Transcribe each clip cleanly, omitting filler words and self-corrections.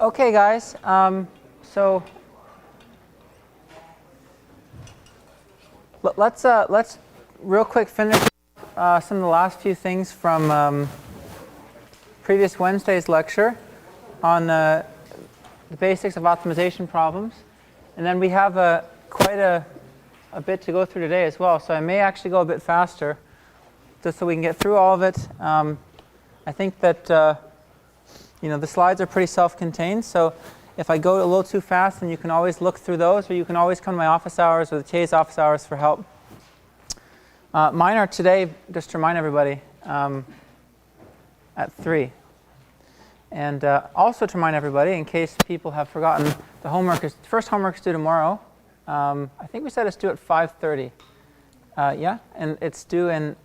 Okay, guys. So let's real quick finish some of the last few things from previous Wednesday's lecture on the basics of optimization problems, and then we have quite a bit to go through today as well. So I may actually go a bit faster, just so we can get through all of it. I think that the slides are pretty self-contained, so if I go a little too fast, then you can always look through those, or you can always come to my office hours or the TA's office hours for help. Mine are today, just to remind everybody, at 3. And also to remind everybody, in case people have forgotten, the first homework is due tomorrow. I think we said it's due at 5:30. Yeah, and it's due in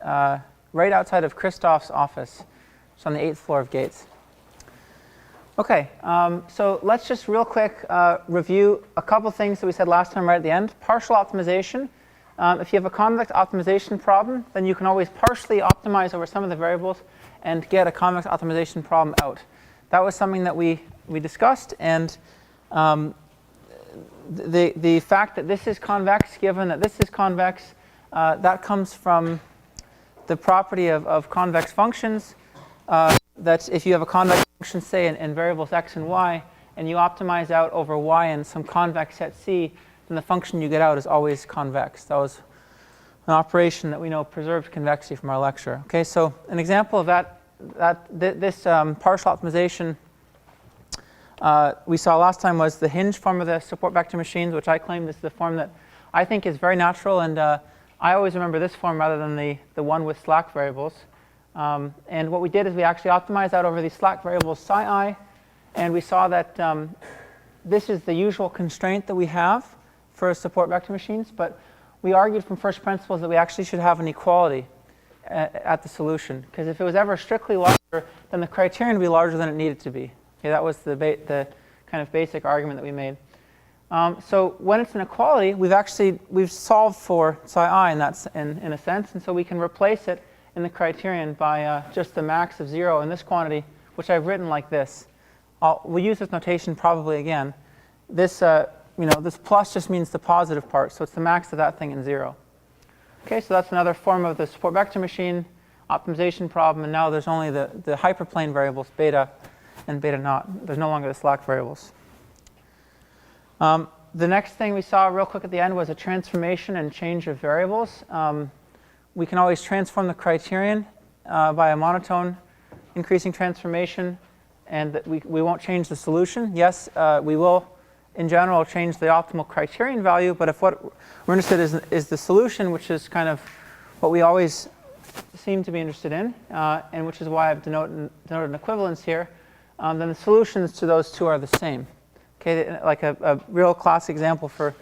right outside of Christoph's office. It's on the 8th floor of Gates. Okay, so let's just real quick review a couple things that we said last time right at the end. Partial optimization. If you have a convex optimization problem, then you can always partially optimize over some of the variables and get a convex optimization problem out. That was something that we discussed, and the fact that this is convex, given that this is convex, that comes from the property of convex functions, that if you have a convex function, say, in variables x and y, and you optimize out over y in some convex set C, then the function you get out is always convex. That was an operation that we know preserved convexity from our lecture. Okay, so an example of this partial optimization we saw last time was the hinge form of the support vector machines, which I claimed is the form that I think is very natural, and I always remember this form rather than the one with slack variables. And what we did is we actually optimized out over these slack variables psi I, and we saw that this is the usual constraint that we have for support vector machines, but we argued from first principles that we actually should have an equality at the solution, because if it was ever strictly larger, then the criterion would be larger than it needed to be. Okay, that was the kind of basic argument that we made. So when it's an equality, we've solved for psi I in a sense, and so we can replace it in the criterion by just the max of 0 in this quantity, which I've written like this. We'll use this notation probably again. This this plus just means the positive part, so it's the max of that thing in 0. Okay, so that's another form of the support vector machine optimization problem, and now there's only the hyperplane variables beta and beta naught. There's no longer the slack variables. The next thing we saw real quick at the end was a transformation and change of variables. We can always transform the criterion by a monotone increasing transformation, and that we won't change the solution. Yes, we will, in general, change the optimal criterion value, but if what we're interested in is the solution, which is kind of what we always seem to be interested in, and which is why I've denoted an equivalence here, then the solutions to those two are the same. Okay, like a real classic example for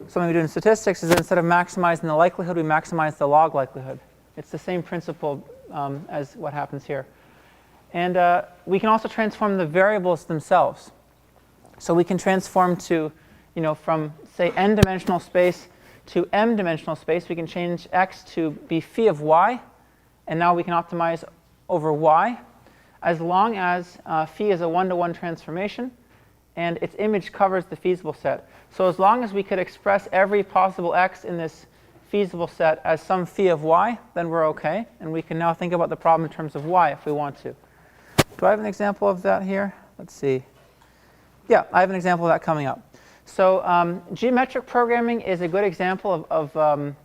something we do in statistics is that instead of maximizing the likelihood, we maximize the log likelihood. It's the same principle as what happens here. And we can also transform the variables themselves. So we can transform to, from, say, n-dimensional space to m-dimensional space. We can change x to be phi of y, and now we can optimize over y, as long as phi is a one-to-one transformation, and its image covers the feasible set. So as long as we could express every possible x in this feasible set as some phi of y, then we're OK. And we can now think about the problem in terms of y if we want to. Do I have an example of that here? Let's see. Yeah, I have an example of that coming up. So geometric programming is a good example of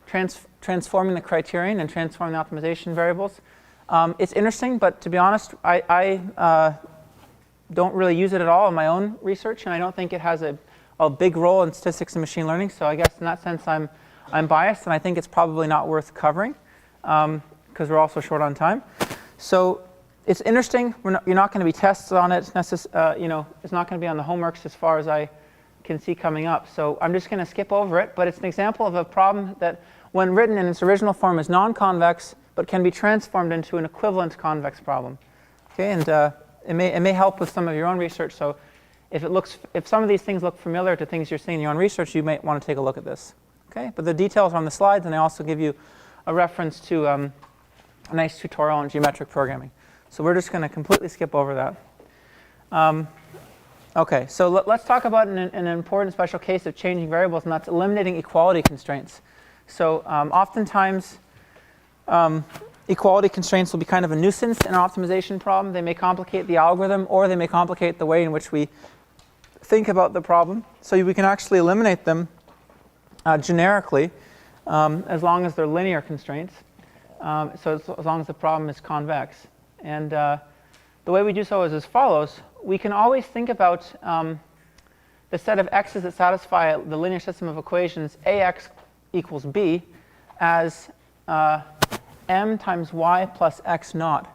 transforming the criterion and transforming the optimization variables. It's interesting, but to be honest, I don't really use it at all in my own research, and I don't think it has a big role in statistics and machine learning. So I guess in that sense I'm biased, and I think it's probably not worth covering because we're also short on time. So it's interesting. You're not going to be tests on it. It's not going to be on the homeworks as far as I can see coming up. So I'm just going to skip over it. But it's an example of a problem that, when written in its original form, is non-convex, but can be transformed into an equivalent convex problem. Okay, and it may help with some of your own research. So if some of these things look familiar to things you're seeing in your own research, you might want to take a look at this. Okay, but the details are on the slides, and I also give you a reference to a nice tutorial on geometric programming. So we're just going to completely skip over that. Okay, so let's talk about an important special case of changing variables, and that's eliminating equality constraints. So oftentimes, equality constraints will be kind of a nuisance in our optimization problem. They may complicate the algorithm, or they may complicate the way in which we think about the problem. So we can actually eliminate them generically as long as they're linear constraints. So as long as the problem is convex. And the way we do so is as follows. We can always think about the set of x's that satisfy the linear system of equations ax equals b as m times y plus x naught.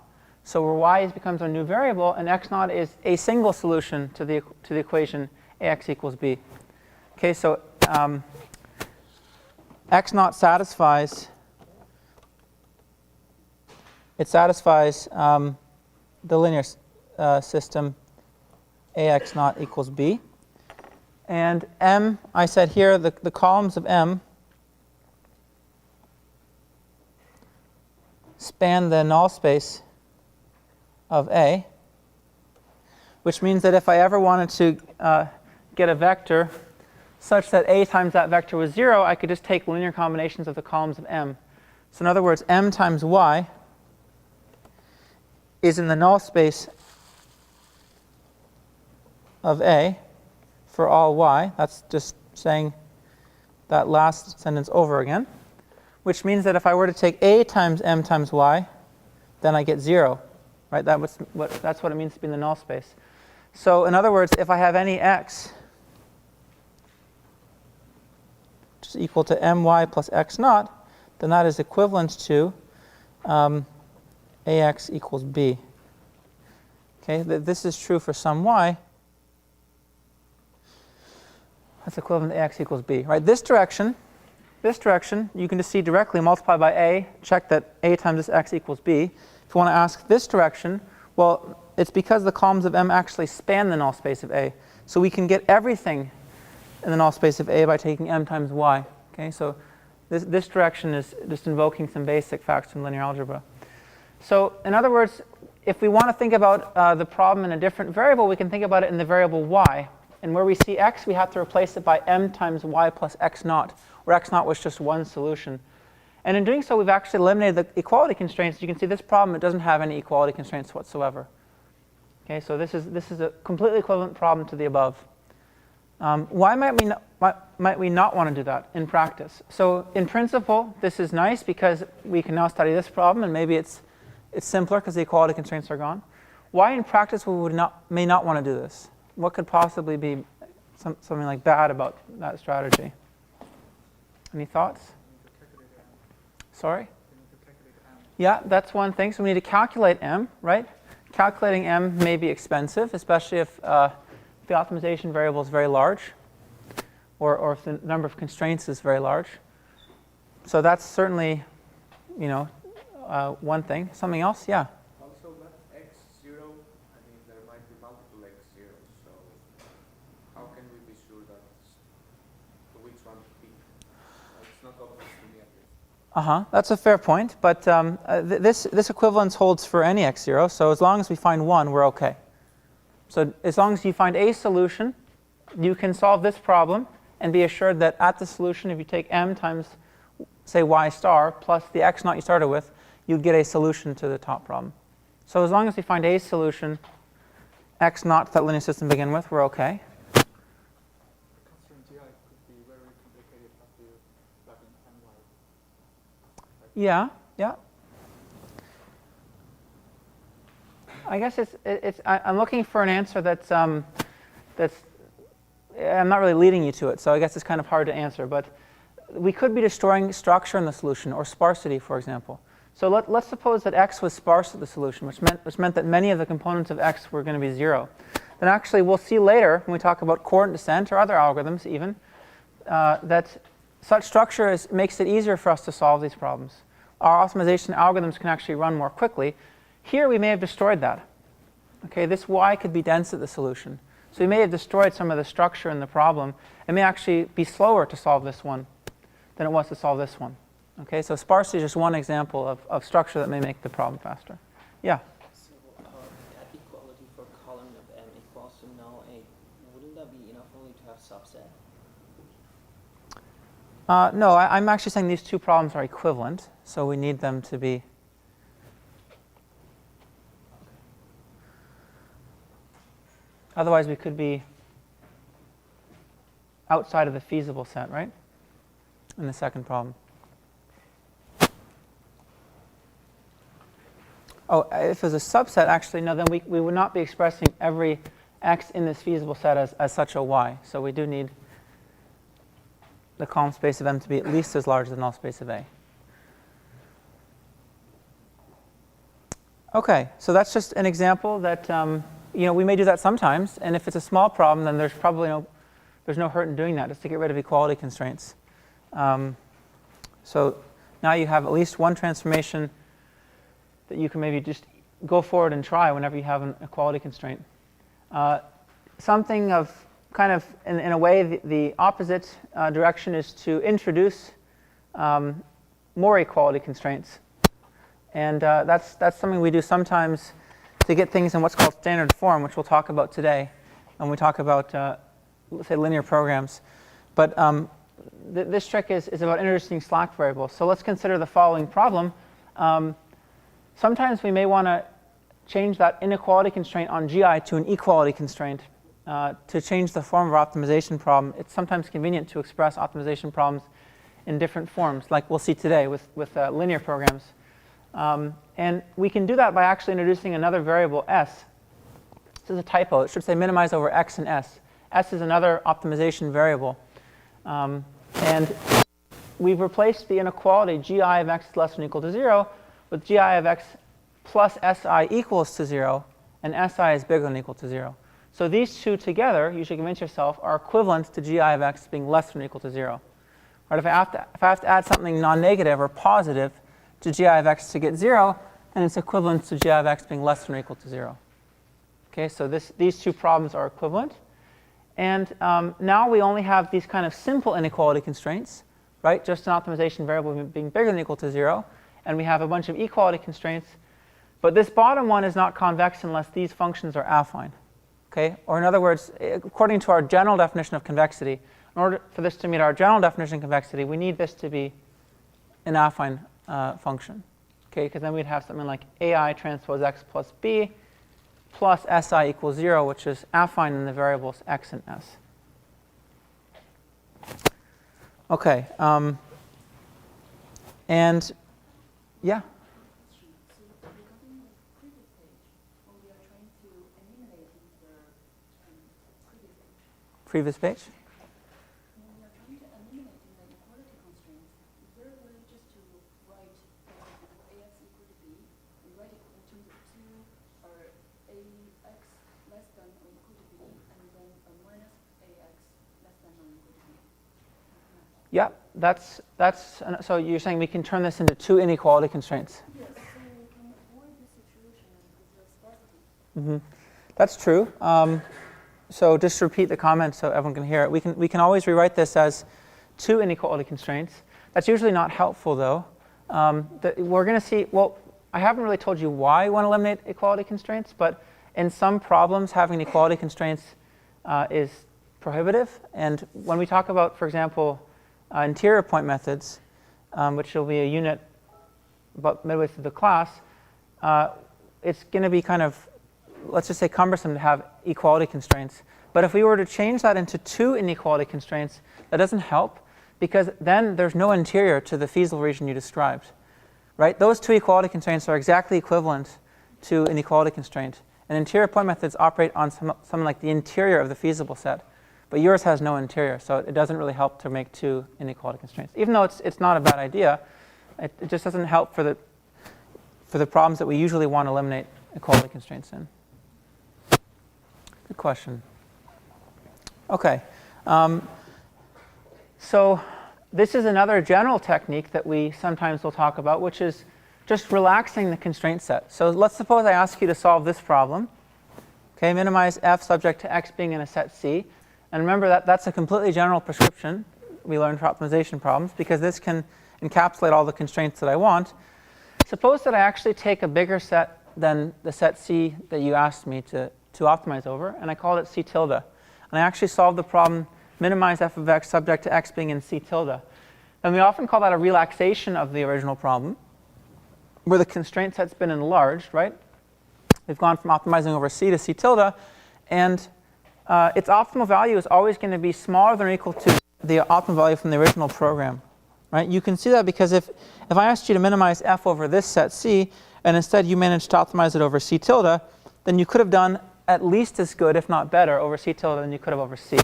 So where y becomes our new variable, and x naught is a single solution to the equation ax equals b. Okay, so x naught satisfies the linear system ax naught equals b. And m, I said here, the columns of m span the null space of A, which means that if I ever wanted to get a vector such that A times that vector was 0, I could just take linear combinations of the columns of m. So in other words, m times y is in the null space of A for all y. That's just saying that last sentence over again, which means that if I were to take A times m times y, then I get 0. Right? That's what it means to be in the null space. So in other words, if I have any x which is equal to my plus x naught, then that is equivalent to ax equals b. Okay, this is true for some y. That's equivalent to ax equals b. Right? This direction, you can just see directly multiply by a, check that a times this x equals b. If you want to ask this direction, well, it's because the columns of m actually span the null space of A. So we can get everything in the null space of A by taking m times y. Okay, so this direction is just invoking some basic facts from linear algebra. So in other words, if we want to think about the problem in a different variable, we can think about it in the variable y. And where we see x, we have to replace it by m times y plus x naught, where x naught was just one solution. And in doing so, we've actually eliminated the equality constraints. You can see this problem, it doesn't have any equality constraints whatsoever. Okay, so this is a completely equivalent problem to the above. Why might we not want to do that in practice? So in principle, this is nice because we can now study this problem, and maybe it's simpler because the equality constraints are gone. Why in practice we may not want to do this? What could possibly be something like bad about that strategy? Any thoughts? Sorry? Yeah, that's one thing. So we need to calculate m, right? Calculating m may be expensive, especially if the optimization variable is very large, or if the number of constraints is very large. So that's certainly, one thing. Something else? Yeah. Also, that x0, I mean, there might be multiple x0s. So how can we be sure that which one to pick? It's not obvious to me at least. That's a fair point, but this equivalence holds for any x0, so as long as we find one, we're okay. So as long as you find a solution, you can solve this problem and be assured that at the solution, if you take m times, say, y star plus the x naught you started with, you'd get a solution to the top problem. So as long as we find a solution, x naught to that linear system to begin with, we're okay. Yeah. I guess I'm looking for an answer that's I'm not really leading you to it, so I guess it's kind of hard to answer. But we could be destroying structure in the solution, or sparsity, for example. So let's suppose that x was sparse at the solution, which meant that many of the components of x were going to be 0. Then actually, we'll see later when we talk about coordinate descent or other algorithms even, that such structure makes it easier for us to solve these problems. Our optimization algorithms can actually run more quickly. Here we may have destroyed that. Okay, this y could be dense at the solution. So we may have destroyed some of the structure in the problem. It may actually be slower to solve this one than it was to solve this one. Okay, so sparsity is just one example of structure that may make the problem faster. Yeah? So that equality for column of m equals to null A wouldn't that be enough only to have subset? No, I'm actually saying these two problems are equivalent, so we need them to be. Otherwise, we could be outside of the feasible set, right? In the second problem. Oh, if it was a subset, actually, no, then we would not be expressing every x in this feasible set as such a y. So we do need the column space of M to be at least as large as the null space of A. Okay, so that's just an example that we may do that sometimes, and if it's a small problem, then there's probably no hurt in doing that, just to get rid of equality constraints. So now you have at least one transformation that you can maybe just go forward and try whenever you have an equality constraint. Something of kind of, in a way, the opposite direction is to introduce more equality constraints. And that's something we do sometimes to get things in what's called standard form, which we'll talk about today when we talk about, let's say, linear programs. But this trick is about introducing slack variables. So let's consider the following problem. Sometimes we may want to change that inequality constraint on GI to an equality constraint. To change the form of our optimization problem, it's sometimes convenient to express optimization problems in different forms, like we'll see today with linear programs. And we can do that by actually introducing another variable s. This is a typo. It should say minimize over x and s. S is another optimization variable. And we've replaced the inequality gi of x is less than or equal to 0 with gi of x plus si equals to 0, and si is bigger than or equal to 0. So these two together, you should convince yourself, are equivalent to gi of x being less than or equal to 0. Right, if I have to add something non-negative or positive to gi of x to get 0, then it's equivalent to gi of x being less than or equal to 0. Okay, so these two problems are equivalent. And now we only have these kind of simple inequality constraints, right? Just an optimization variable being bigger than or equal to 0. And we have a bunch of equality constraints. But this bottom one is not convex unless these functions are affine. Okay? Or in other words, according to our general definition of convexity, in order for this to meet our general definition of convexity, we need this to be an affine function. Okay? Because then we'd have something like ai transpose x plus b plus si equals 0, which is affine in the variables x and s. Okay. And yeah. So regarding the previous page, when we are trying to eliminate the previous Previous page, page? when we are trying to eliminate the equality constraints, is there a way just to write, for example, ax equal to b, and write it in terms of 2 or ax less than or equal to b, and then a minus ax less than or equal to b? Yeah, so you're saying we can turn this into two inequality constraints. Yes, so we can avoid this situation with the sparsity. That's true. So just to repeat the comment so everyone can hear it. We can always rewrite this as two inequality constraints. That's usually not helpful, though. We're going to see, well, I haven't really told you why we want to eliminate equality constraints, but in some problems, having equality constraints is prohibitive. And when we talk about, for example, interior point methods, which will be a unit about midway through the class, it's going to be kind of, let's just say, cumbersome to have equality constraints. But if we were to change that into two inequality constraints, that doesn't help, because then there's no interior to the feasible region you described. Right? Those two equality constraints are exactly equivalent to an equality constraint. And interior point methods operate on something like the interior of the feasible set. But yours has no interior, so it doesn't really help to make two inequality constraints. Even though it's not a bad idea, it just doesn't help for the problems that we usually want to eliminate equality constraints in. Good question. Okay. So this is another general technique that we sometimes will talk about, which is just relaxing the constraint set. So let's suppose I ask you to solve this problem. Okay, minimize f subject to x being in a set C. And remember that that's a completely general prescription we learned for optimization problems, because this can encapsulate all the constraints that I want. Suppose that I actually take a bigger set than the set C that you asked me to optimize over, and I call it C tilde. And I actually solved the problem, minimize f of x subject to x being in C tilde. And we often call that a relaxation of the original problem, where the constraint set's been enlarged, right? We've gone from optimizing over C to C tilde, and its optimal value is always going to be smaller than or equal to the optimal value from the original program, right? You can see that because if I asked you to minimize f over this set C, and instead you managed to optimize it over C tilde, then you could have done at least as good, if not better, over C tilde than you could have over C.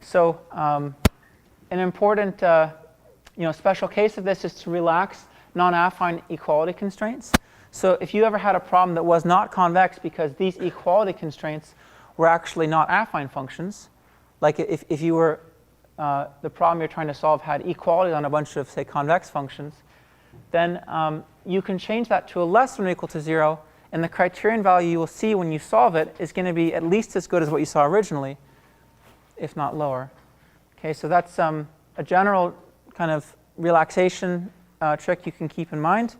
So an important special case of this is to relax non-affine equality constraints. So if you ever had a problem that was not convex because these equality constraints were actually not affine functions, like if you were the problem you're trying to solve had equality on a bunch of, say, convex functions, then you can change that to a less than or equal to 0, and the criterion value you will see when you solve it is going to be at least as good as what you saw originally, if not lower. Okay, so that's a general kind of relaxation trick you can keep in mind.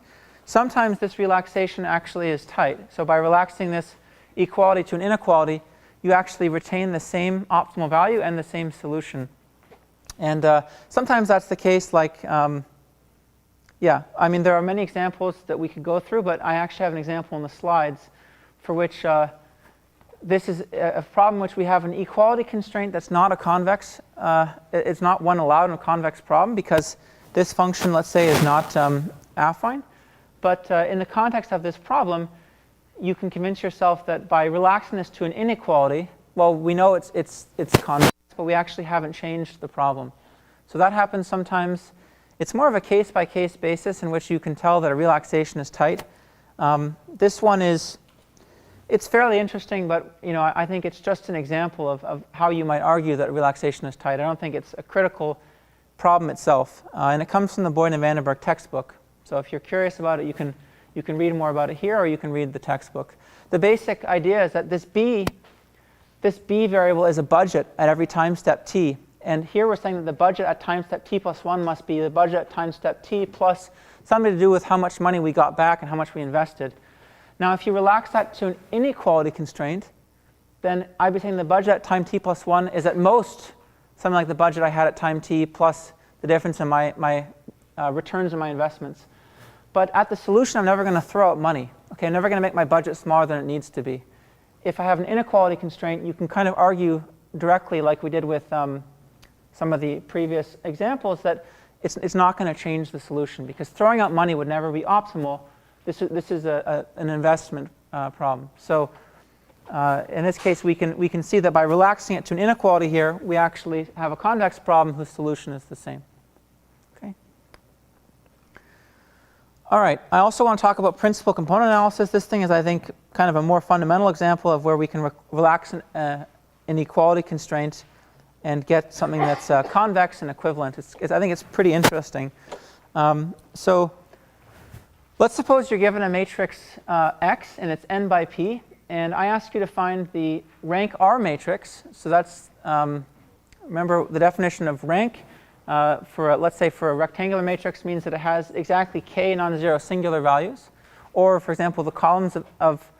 Sometimes this relaxation actually is tight. So by relaxing this equality to an inequality, you actually retain the same optimal value and the same solution. And sometimes that's the case, like, yeah, I mean, there are many examples that we could go through, but I actually have an example in the slides for which this is a problem which we have an equality constraint that's not a convex. It's not one allowed in a convex problem because this function, let's say, is not affine. But in the context of this problem, you can convince yourself that by relaxing this to an inequality, well, we know it's convex, but we actually haven't changed the problem. So that happens sometimes. It's more of a case-by-case basis in which you can tell that a relaxation is tight. This one it's fairly interesting, but I think it's just an example of how you might argue that relaxation is tight. I don't think it's a critical problem itself. And it comes from the Boyd and Vandenberg textbook. So if you're curious about it, you can read more about it here, or you can read the textbook. The basic idea is that this b variable is a budget at every time step t. And here we're saying that the budget at time step t plus 1 must be the budget at time step t plus something to do with how much money we got back and how much we invested. Now, if you relax that to an inequality constraint, then I'd be saying the budget at time t plus 1 is at most something like the budget I had at time t plus the difference in my returns on my investments. But at the solution, I'm never going to throw out money. Okay, I'm never going to make my budget smaller than it needs to be. If I have an inequality constraint, you can kind of argue directly, like we did with some of the previous examples, that it's not going to change the solution because throwing out money would never be optimal. This is an investment problem. So in this case, we can see that by relaxing it to an inequality here, we actually have a convex problem whose solution is the same. Okay. All right. I also want to talk about principal component analysis. This thing is, I think, kind of a more fundamental example of where we can relax an inequality constraint and get something that's convex and equivalent. I think it's pretty interesting. So let's suppose you're given a matrix X and it's n by p, and I ask you to find the rank R matrix. So that's, remember the definition of rank let's say for a rectangular matrix means that it has exactly k non-zero singular values. Or, for example, the columns of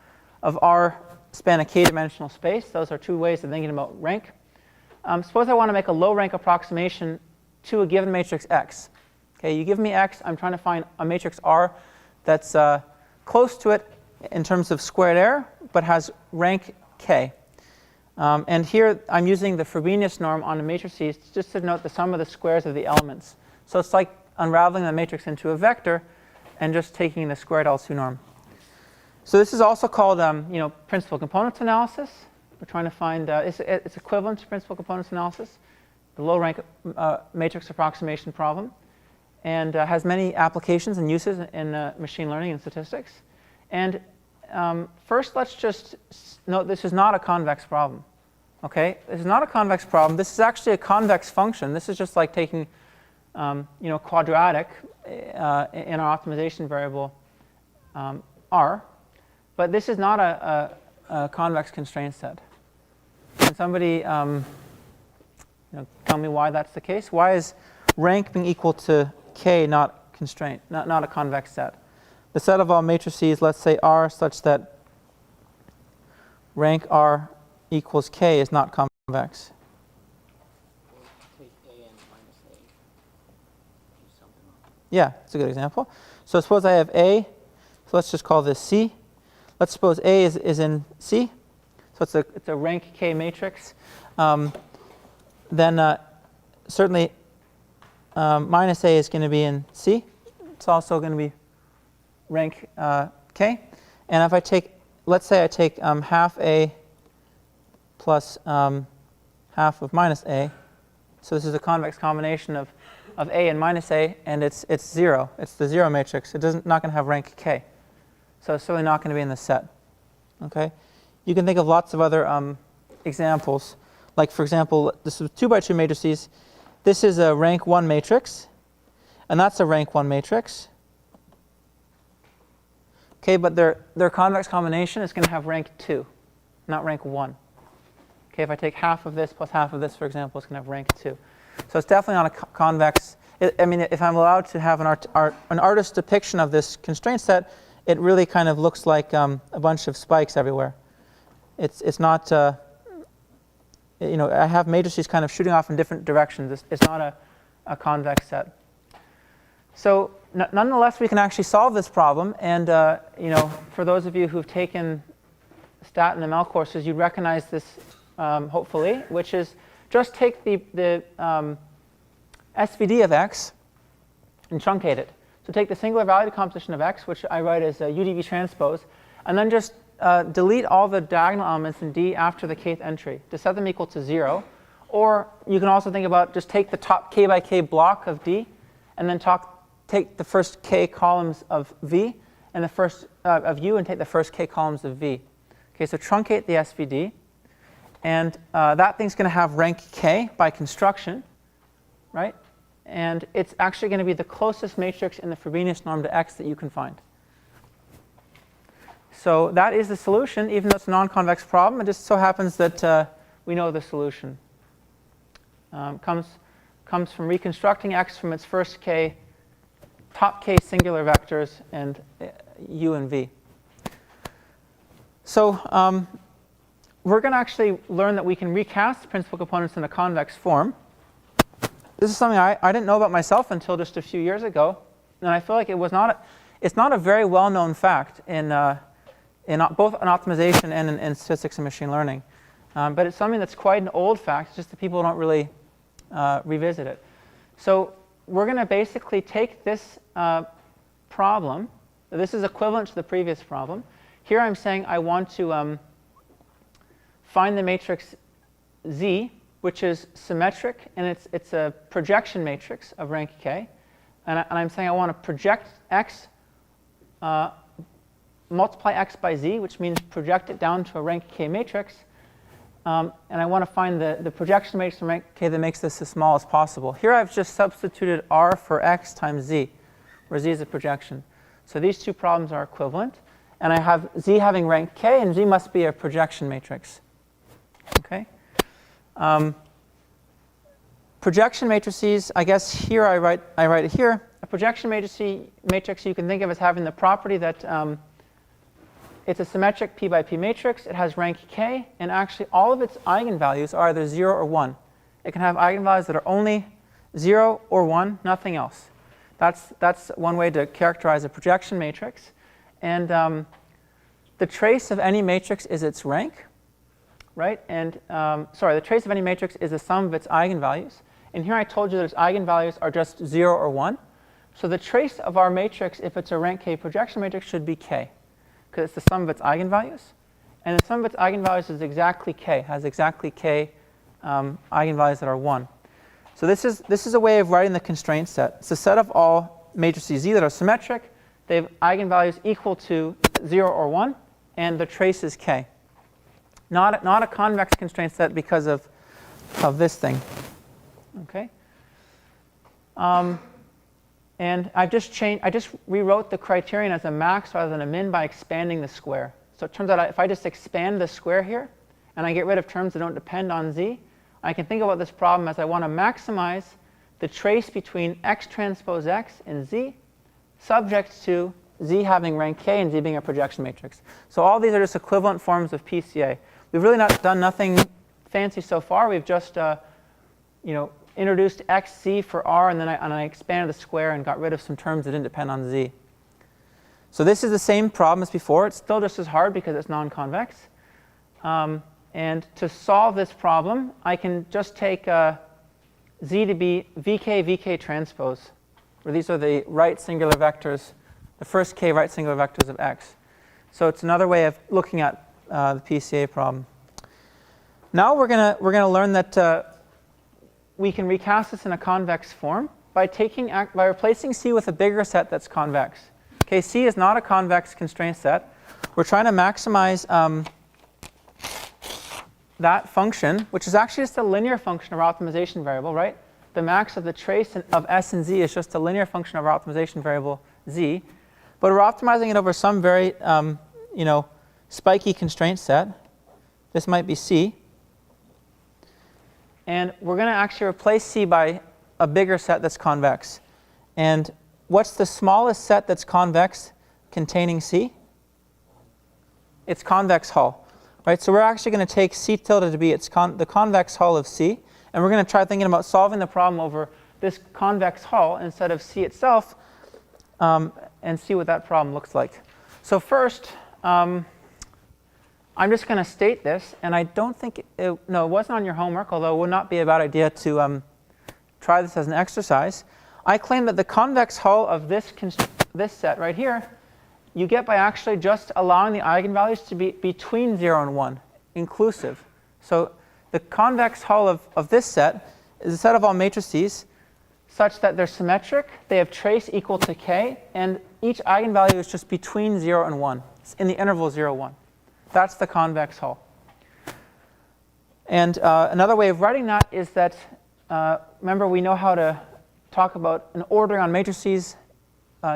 R span a k-dimensional space. Those are two ways of thinking about rank. Suppose I want to make a low rank approximation to a given matrix X. Okay, you give me X, I'm trying to find a matrix R that's close to it in terms of squared error, but has rank k. And here I'm using the Frobenius norm on the matrices just to note the sum of the squares of the elements. So it's like unraveling the matrix into a vector and just taking the squared L2 norm. So this is also called principal components analysis. We're trying to find, it's equivalent to principal components analysis, the low rank matrix approximation problem, and has many applications and uses in machine learning and statistics. And first, let's just note this is not a convex problem. Okay, this is not a convex problem. This is actually a convex function. This is just like taking, quadratic in our optimization variable R. But this is not a convex constraint set. Can somebody tell me why that's the case? Why is rank being equal to k not constraint, not a convex set? The set of all matrices, let's say R, such that rank R equals k is not convex. convex. Or take A and minus A. Do something else. Yeah, it's a good example. So suppose I have A, so let's just call this C. Let's suppose A is in C, so it's a rank K matrix. Then certainly minus A is going to be in C. It's also going to be rank K. And if I take, let's say I take half A plus half of minus A. So this is a convex combination of A and minus A, and it's 0. It's the 0 matrix. It not going to have rank K. So it's certainly not going to be in the set. Okay? You can think of lots of other examples. Like, for example, this is 2x2 matrices. This is a rank 1 matrix, and that's a rank 1 matrix. Okay, but their convex combination is going to have rank 2, not rank 1. Okay, if I take half of this plus half of this, for example, it's going to have rank 2. So it's definitely not a convex. I mean, if I'm allowed to have an artist's depiction of this constraint set, it really kind of looks like a bunch of spikes everywhere. It's not, you know, I have matrices kind of shooting off in different directions. It's not a convex set. So nonetheless, we can actually solve this problem. And you know, for those of you who've taken stat and ML courses, you recognize this hopefully, which is just take the SVD of x and truncate it. So take the singular value decomposition of x, which I write as a UDV transpose, and then just delete all the diagonal elements in D after the kth entry to set them equal to 0. Or you can also think about just take the top k by k block of D, and then take the first k columns of V and the first of U, and take the first k columns of V. Okay, so truncate the SVD, and that thing's going to have rank k by construction, right? And it's actually going to be the closest matrix in the Frobenius norm to X that you can find. So that is the solution, even though it's a non-convex problem. It just so happens that we know the solution. Comes from reconstructing X from its first k, top k singular vectors, and U and V. So we're going to actually learn that we can recast principal components in a convex form. This is something I didn't know about myself until just a few years ago, and I feel like it's not a very well-known fact in both in optimization and in statistics and machine learning. But it's something that's quite an old fact, it's just that people don't really revisit it. So we're going to basically take this problem. This is equivalent to the previous problem. Here I'm saying I want to find the matrix Z, which is symmetric, and it's a projection matrix of rank k. And I'm saying I want to project x, multiply x by z, which means project it down to a rank k matrix. And I want to find the projection matrix from rank k that makes this as small as possible. Here I've just substituted r for x times z, where z is a projection. So these two problems are equivalent. And I have z having rank k, and z must be a projection matrix. Okay. Projection matrices, I guess here I write it here. A projection matrix you can think of as having the property that it's a symmetric p by p matrix. It has rank k, and actually all of its eigenvalues are either 0 or 1. It can have eigenvalues that are only 0 or 1, nothing else. That's one way to characterize a projection matrix. And the trace of any matrix is its rank, right? And the trace of any matrix is the sum of its eigenvalues. And here I told you that its eigenvalues are just 0 or 1. So the trace of our matrix, if it's a rank k projection matrix, should be k, because it's the sum of its eigenvalues. And the sum of its eigenvalues is exactly k, has exactly k eigenvalues that are 1. So this is a way of writing the constraint set. It's a set of all matrices Z that are symmetric. They have eigenvalues equal to 0 or 1, and the trace is k. Not a convex constraint set because of this thing. Okay. And I just rewrote the criterion as a max rather than a min by expanding the square. So it turns out if I just expand the square here, and I get rid of terms that don't depend on z, I can think about this problem as I want to maximize the trace between x transpose x and z, subject to z having rank k and z being a projection matrix. So all these are just equivalent forms of PCA. We've really done nothing fancy so far. We've just introduced xz for r, and then I expanded the square and got rid of some terms that didn't depend on z. So this is the same problem as before. It's still just as hard because it's non-convex. And to solve this problem, I can just take z to be vk transpose, where these are the right singular vectors, the first k right singular vectors of x. So it's another way of looking at the PCA problem. Now we're gonna learn that we can recast this in a convex form by replacing C with a bigger set that's convex. Okay, C is not a convex constraint set. We're trying to maximize that function, which is actually just a linear function of our optimization variable, right? The max of the trace of S and Z is just a linear function of our optimization variable Z. But we're optimizing it over some very spiky constraint set. This might be C. And we're going to actually replace C by a bigger set that's convex. And what's the smallest set that's convex containing C? It's convex hull. Right? So we're actually going to take C tilde to be the convex hull of C. And we're going to try thinking about solving the problem over this convex hull instead of C itself, and see what that problem looks like. So first, I'm just going to state this. And I don't think it wasn't on your homework, although it would not be a bad idea to try this as an exercise. I claim that the convex hull of this set right here you get by actually just allowing the eigenvalues to be between 0 and 1, inclusive. So the convex hull of this set is a set of all matrices such that they're symmetric, they have trace equal to k, and each eigenvalue is just between 0 and 1. It's in the interval 0, 1. That's the convex hull. And another way of writing that is that, remember, we know how to talk about an ordering on matrices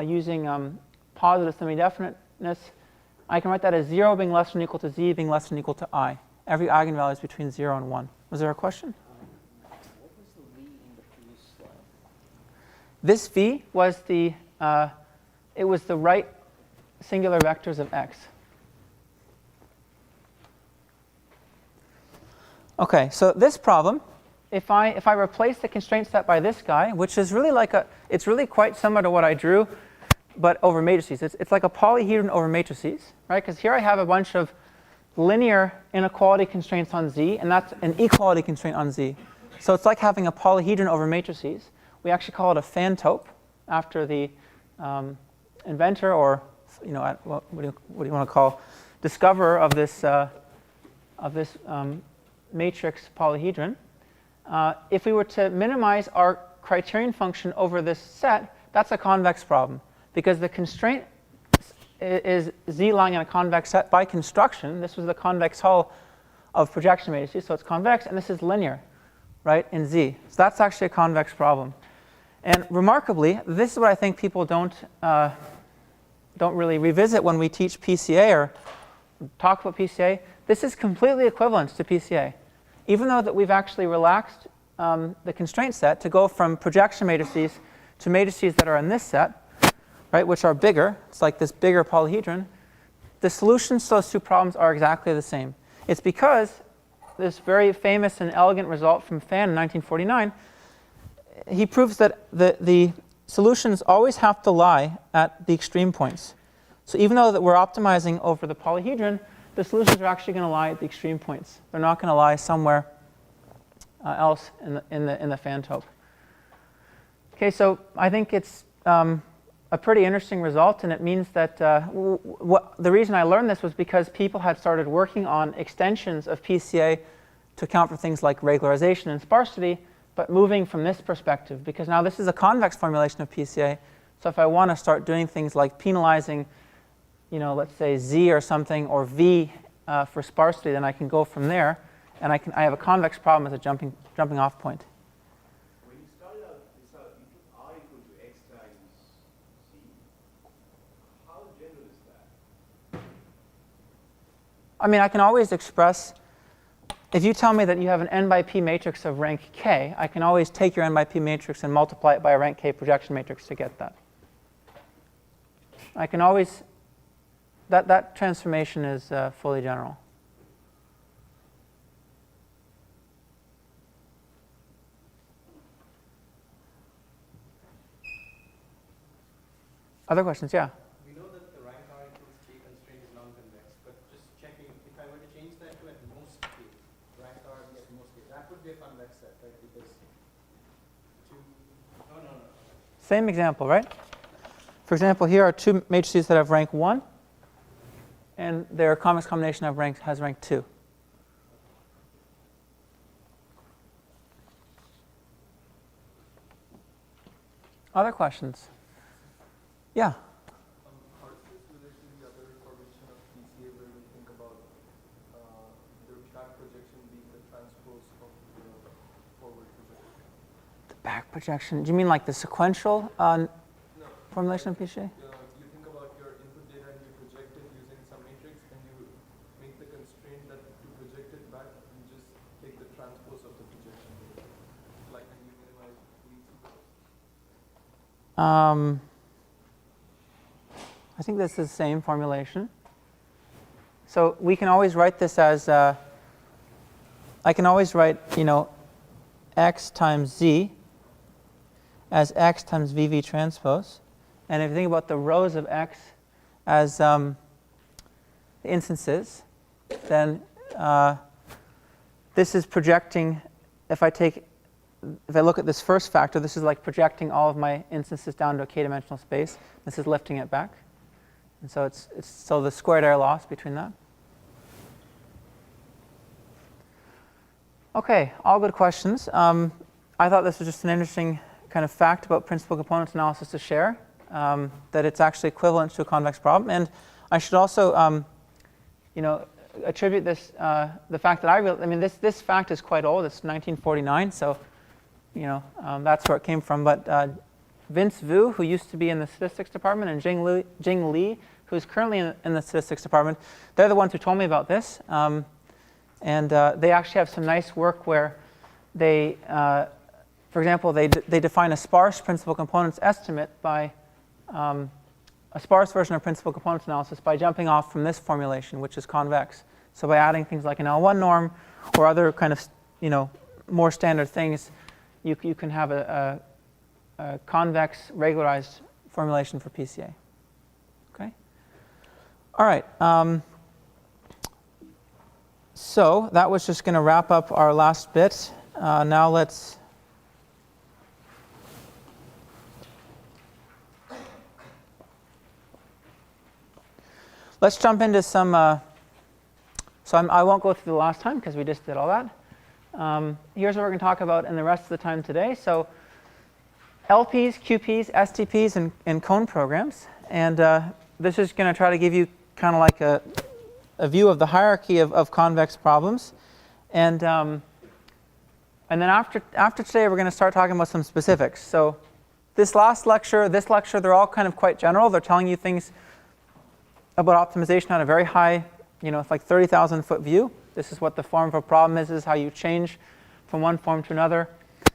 using positive semi-definiteness. I can write that as 0 being less than or equal to z being less than or equal to I. Every eigenvalue is between 0 and 1. Was there a question? What was the v in the previous slide? This v was it was the right singular vectors of x. Okay, so this problem, if I replace the constraint set by this guy, which is really it's really quite similar to what I drew, but over matrices. It's like a polyhedron over matrices, right? Because here I have a bunch of linear inequality constraints on Z, and that's an equality constraint on Z. So it's like having a polyhedron over matrices. We actually call it a fantope after the inventor, or what do you want to call discoverer of this matrix polyhedron. If we were to minimize our criterion function over this set, that's a convex problem. Because the constraint is Z lying in a convex set by construction. This was the convex hull of projection matrices, so it's convex, and this is linear, right, in Z. So that's actually a convex problem. And remarkably, this is what I think people don't really revisit when we teach PCA or talk about PCA. This is completely equivalent to PCA. Even though that we've actually relaxed the constraint set to go from projection matrices to matrices that are in this set, right, which are bigger, it's like this bigger polyhedron, the solutions to those two problems are exactly the same. It's because this very famous and elegant result from Fan in 1949, he proves that the solutions always have to lie at the extreme points. So even though that we're optimizing over the polyhedron, the solutions are actually going to lie at the extreme points. They're not going to lie somewhere else in the fantope. Okay, so I think it's a pretty interesting result, and it means that the reason I learned this was because people had started working on extensions of PCA to account for things like regularization and sparsity, but moving from this perspective, because now this is a convex formulation of PCA. So if I want to start doing things like penalizing, let's say Z or something, or V for sparsity, then I can go from there, and I have a convex problem as a jumping off point. When you started out, you took R equal to X times C. How general is that? I mean, I can always express, if you tell me that you have an n by p matrix of rank k, I can always take your n by p matrix and multiply it by a rank k projection matrix to get that. I can always, that transformation is fully general. Other questions? Yeah. We know that the rank R equals K constraint is non-convex, but just checking, if I were to change that to at most K, rank R at most K, that would be a convex set, right? Because no. Same example, right? For example, here are two matrices that have rank 1, and their convex combination has rank 2. Other questions? Yeah. How does this relate to the other formation of PCA where we think about the back projection being the transpose of the forward projection? The back projection. Do you mean like the sequential formulation of PCA? You think about your input data and you project it using some matrix and you make the constraint that to project it back, you just take the transpose of the projection. Like, and you minimize least cost. I think this is the same formulation. So we can always write this as, I can always write, x times z as x times VV transpose. And if you think about the rows of x as the instances, then this is projecting, if I look at this first factor, this is like projecting all of my instances down to a k-dimensional space. This is lifting it back. And so it's the squared error loss between that. Okay, all good questions. I thought this was just an interesting kind of fact about principal components analysis to share, that it's actually equivalent to a convex problem. And I should also, attribute this, the fact that this fact is quite old. It's 1949, so, that's where it came from. But Vince Vu, who used to be in the statistics department, and Jing Li, who's currently in the statistics department, they're the ones who told me about this. And they actually have some nice work where they, for example, they define a sparse principal components estimate by a sparse version of principal components analysis by jumping off from this formulation, which is convex. So by adding things like an L1 norm or other kind of, more standard things, you can have a convex regularized formulation for PCA. Okay. All right. So that was just going to wrap up our last bit. Now let's jump into some. I won't go through the last time because we just did all that. Here's what we're going to talk about in the rest of the time today. So LPs, QPs, STPs, and cone programs. And this is going to try to give you kind of like a view of the hierarchy of convex problems. And then after today, we're going to start talking about some specifics. So this lecture, they're all kind of quite general. They're telling you things about optimization on a very high, it's like 30,000 foot view. This is what the form of a problem is how you change from one form to another.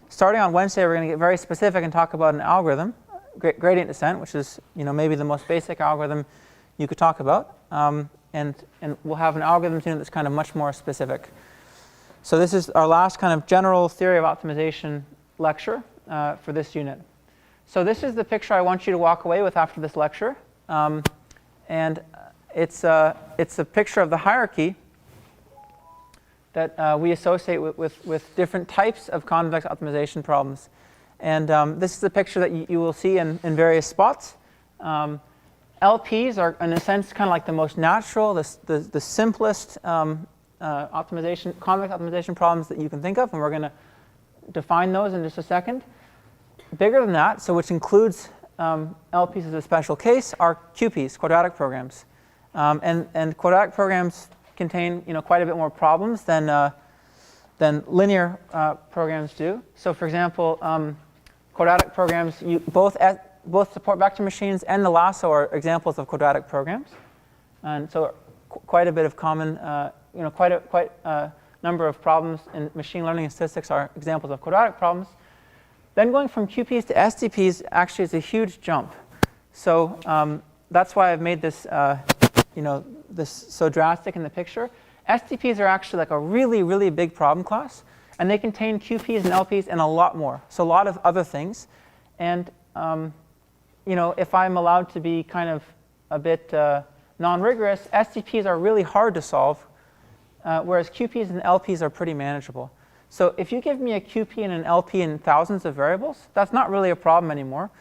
Starting on Wednesday, we're going to get very specific and talk about an algorithm, gradient descent, which is maybe the most basic algorithm you could talk about. And we'll have an algorithm unit that's kind of much more specific. So this is our last kind of general theory of optimization lecture for this unit. So this is the picture I want you to walk away with after this lecture. And it's a picture of the hierarchy that we associate with different types of convex optimization problems. And this is a picture that you will see in various spots. LPs are, in a sense, kind of like the most natural, the simplest convex optimization problems that you can think of, and we're going to define those in just a second. Bigger than that, so which includes LPs as a special case, are QPs, quadratic programs. And quadratic programs contain quite a bit more problems than linear programs do. So for example, quadratic programs, both support vector machines and the lasso are examples of quadratic programs. And so quite a bit of common, quite a number of problems in machine learning and statistics are examples of quadratic problems. Then going from QPs to STPs actually is a huge jump. So that's why I've made this, this so drastic in the picture. STPs are actually like a really, really big problem class, and they contain QPs and LPs and a lot more. So a lot of other things. And if I'm allowed to be kind of a bit non-rigorous, STPs are really hard to solve, whereas QPs and LPs are pretty manageable. So if you give me a QP and an LP and thousands of variables, that's not really a problem anymore.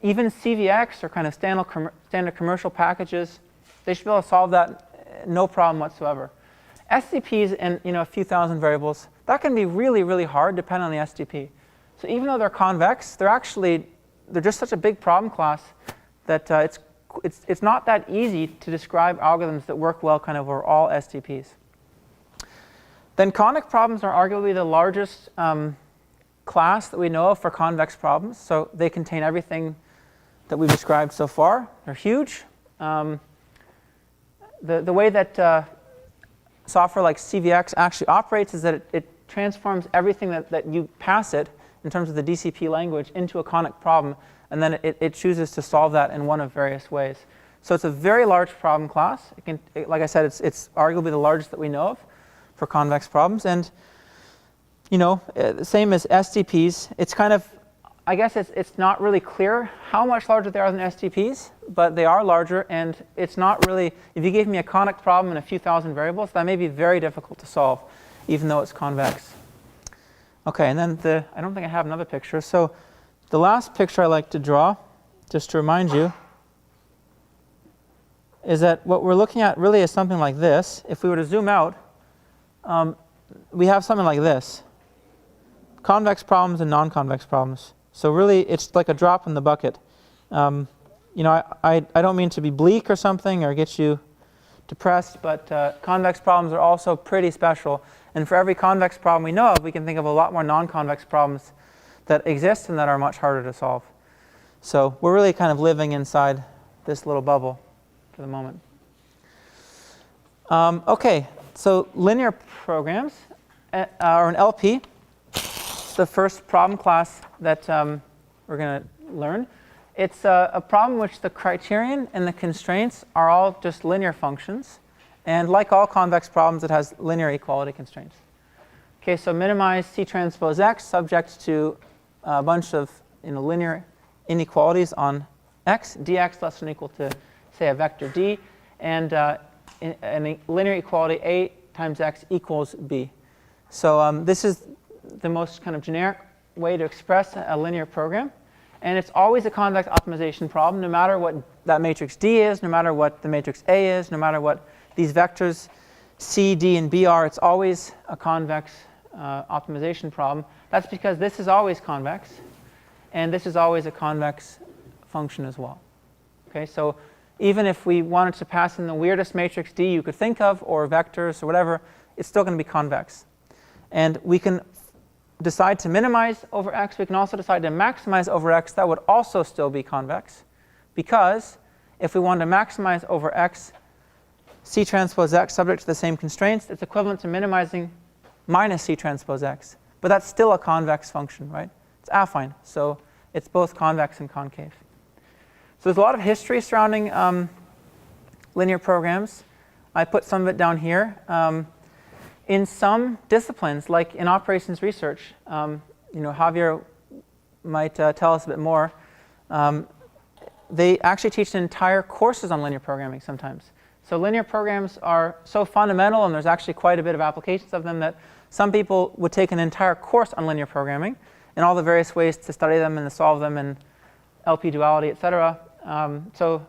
Even CVX or kind of standard commercial packages, they should be able to solve that no problem whatsoever. STPs and a few thousand variables, that can be really, really hard depending on the STP. So even though they're convex, they're just such a big problem class that it's not that easy to describe algorithms that work well kind of over all STPs. Then conic problems are arguably the largest class that we know of for convex problems. So they contain everything that we've described so far. They're huge. The way that software like CVX actually operates is that it transforms everything that you pass it in terms of the DCP language into a conic problem, and then it chooses to solve that in one of various ways. So it's a very large problem class. Like I said, it's arguably the largest that we know of for convex problems. And the same as STPs, it's kind of, I guess it's not really clear how much larger they are than STPs, but they are larger, and it's not really, if you gave me a conic problem and a few thousand variables, that may be very difficult to solve, even though it's convex. Okay, and then I don't think I have another picture. So the last picture I like to draw, just to remind you, is that what we're looking at really is something like this. If we were to zoom out, we have something like this. Convex problems and non-convex problems. So really, it's like a drop in the bucket. I don't mean to be bleak or something or get you depressed, but convex problems are also pretty special. And for every convex problem we know of, we can think of a lot more non-convex problems that exist and that are much harder to solve. So we're really kind of living inside this little bubble for the moment. Okay, so linear programs are an LP. The first problem class that we're going to learn. It's a problem which the criterion and the constraints are all just linear functions. And like all convex problems, it has linear equality constraints. Okay, so minimize C transpose X subject to a bunch of linear inequalities on X, dx less than or equal to, say, a vector D, and a linear equality A times X equals B. So this is the most kind of generic way to express a linear program. And it's always a convex optimization problem, no matter what that matrix D is, no matter what the matrix A is, no matter what these vectors C, D, and B are. It's always a convex optimization problem. That's because this is always convex, and this is always a convex function as well. Okay, so even if we wanted to pass in the weirdest matrix D you could think of, or vectors or whatever, it's still going to be convex. And we can decide to minimize over X. We can also decide to maximize over X. That would also still be convex, because if we wanted to maximize over X, C transpose X subject to the same constraints, it's equivalent to minimizing minus C transpose X. But that's still a convex function, right? It's affine, so it's both convex and concave. So there's a lot of history surrounding linear programs. I put some of it down here. In some disciplines, like in operations research, Javier might tell us a bit more. They actually teach entire courses on linear programming sometimes. So linear programs are so fundamental, and there's actually quite a bit of applications of them, that some people would take an entire course on linear programming and all the various ways to study them and to solve them and LP duality, etc. So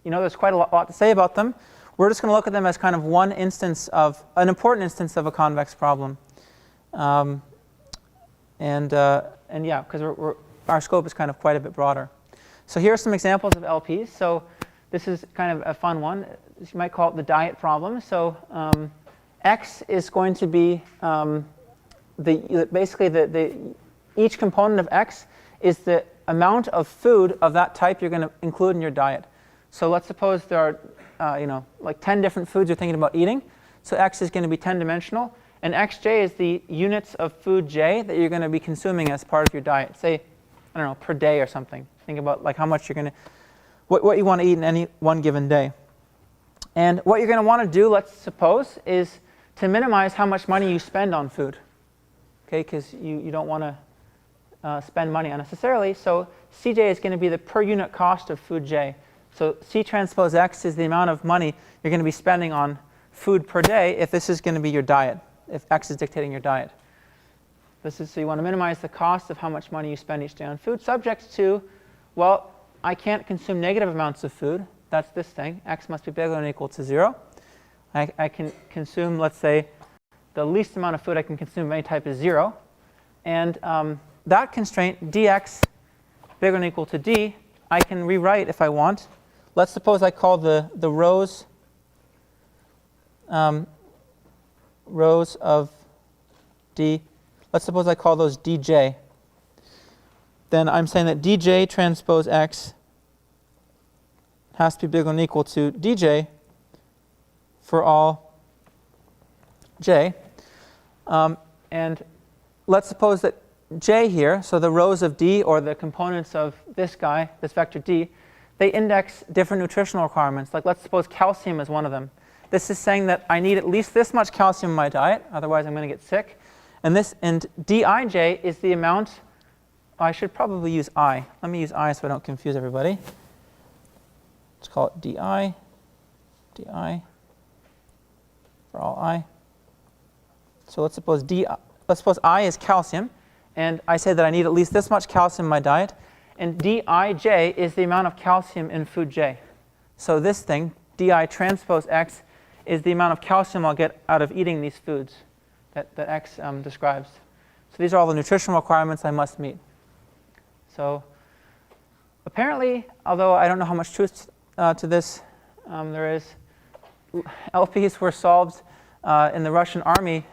there's quite a lot to say about them. We're just going to look at them as kind of one instance of an important instance of a convex problem, and yeah, because our scope is kind of quite a bit broader. So here are some examples of LPs. So this is kind of a fun one. You might call it the diet problem. So X is going to be basically each component of X is the amount of food of that type you're going to include in your diet. So let's suppose there are like 10 different foods you're thinking about eating. So X is going to be 10-dimensional, and Xj is the units of food J that you're going to be consuming as part of your diet. Say, I don't know, per day or something. Think about like how much you're going to, what you want to eat in any one given day. And what you're going to want to do, let's suppose, is to minimize how much money you spend on food. Okay, because you don't want to spend money unnecessarily. So Cj is going to be the per unit cost of food j. So C transpose x is the amount of money you're going to be spending on food per day if this is going to be your diet, if x is dictating your diet. So you want to minimize the cost of how much money you spend each day on food, subject to, well, I can't consume negative amounts of food. That's this thing. X must be bigger than or equal to 0. I can consume, let's say, the least amount of food I can consume of any type is 0. And that constraint, dx bigger than or equal to d, I can rewrite if I want. Let's suppose I call the rows of d, let's suppose I call those dj. Then I'm saying that dj transpose x has to be bigger than or equal to dj for all j. And let's suppose that j here, so the rows of d or the components of this guy, this vector d, they index different nutritional requirements. Like let's suppose calcium is one of them. This is saying that I need at least this much calcium in my diet, otherwise I'm going to get sick. And dij is the amount. I should probably use I. Let me use I so I don't confuse everybody. Let's call it di for all I. So let's suppose I is calcium, and I say that I need at least this much calcium in my diet, and dij is the amount of calcium in food j. So this thing, di transpose x, is the amount of calcium I'll get out of eating these foods that x describes. So these are all the nutritional requirements I must meet. So apparently, although I don't know how much truth to this there is, LPs were solved in the Russian army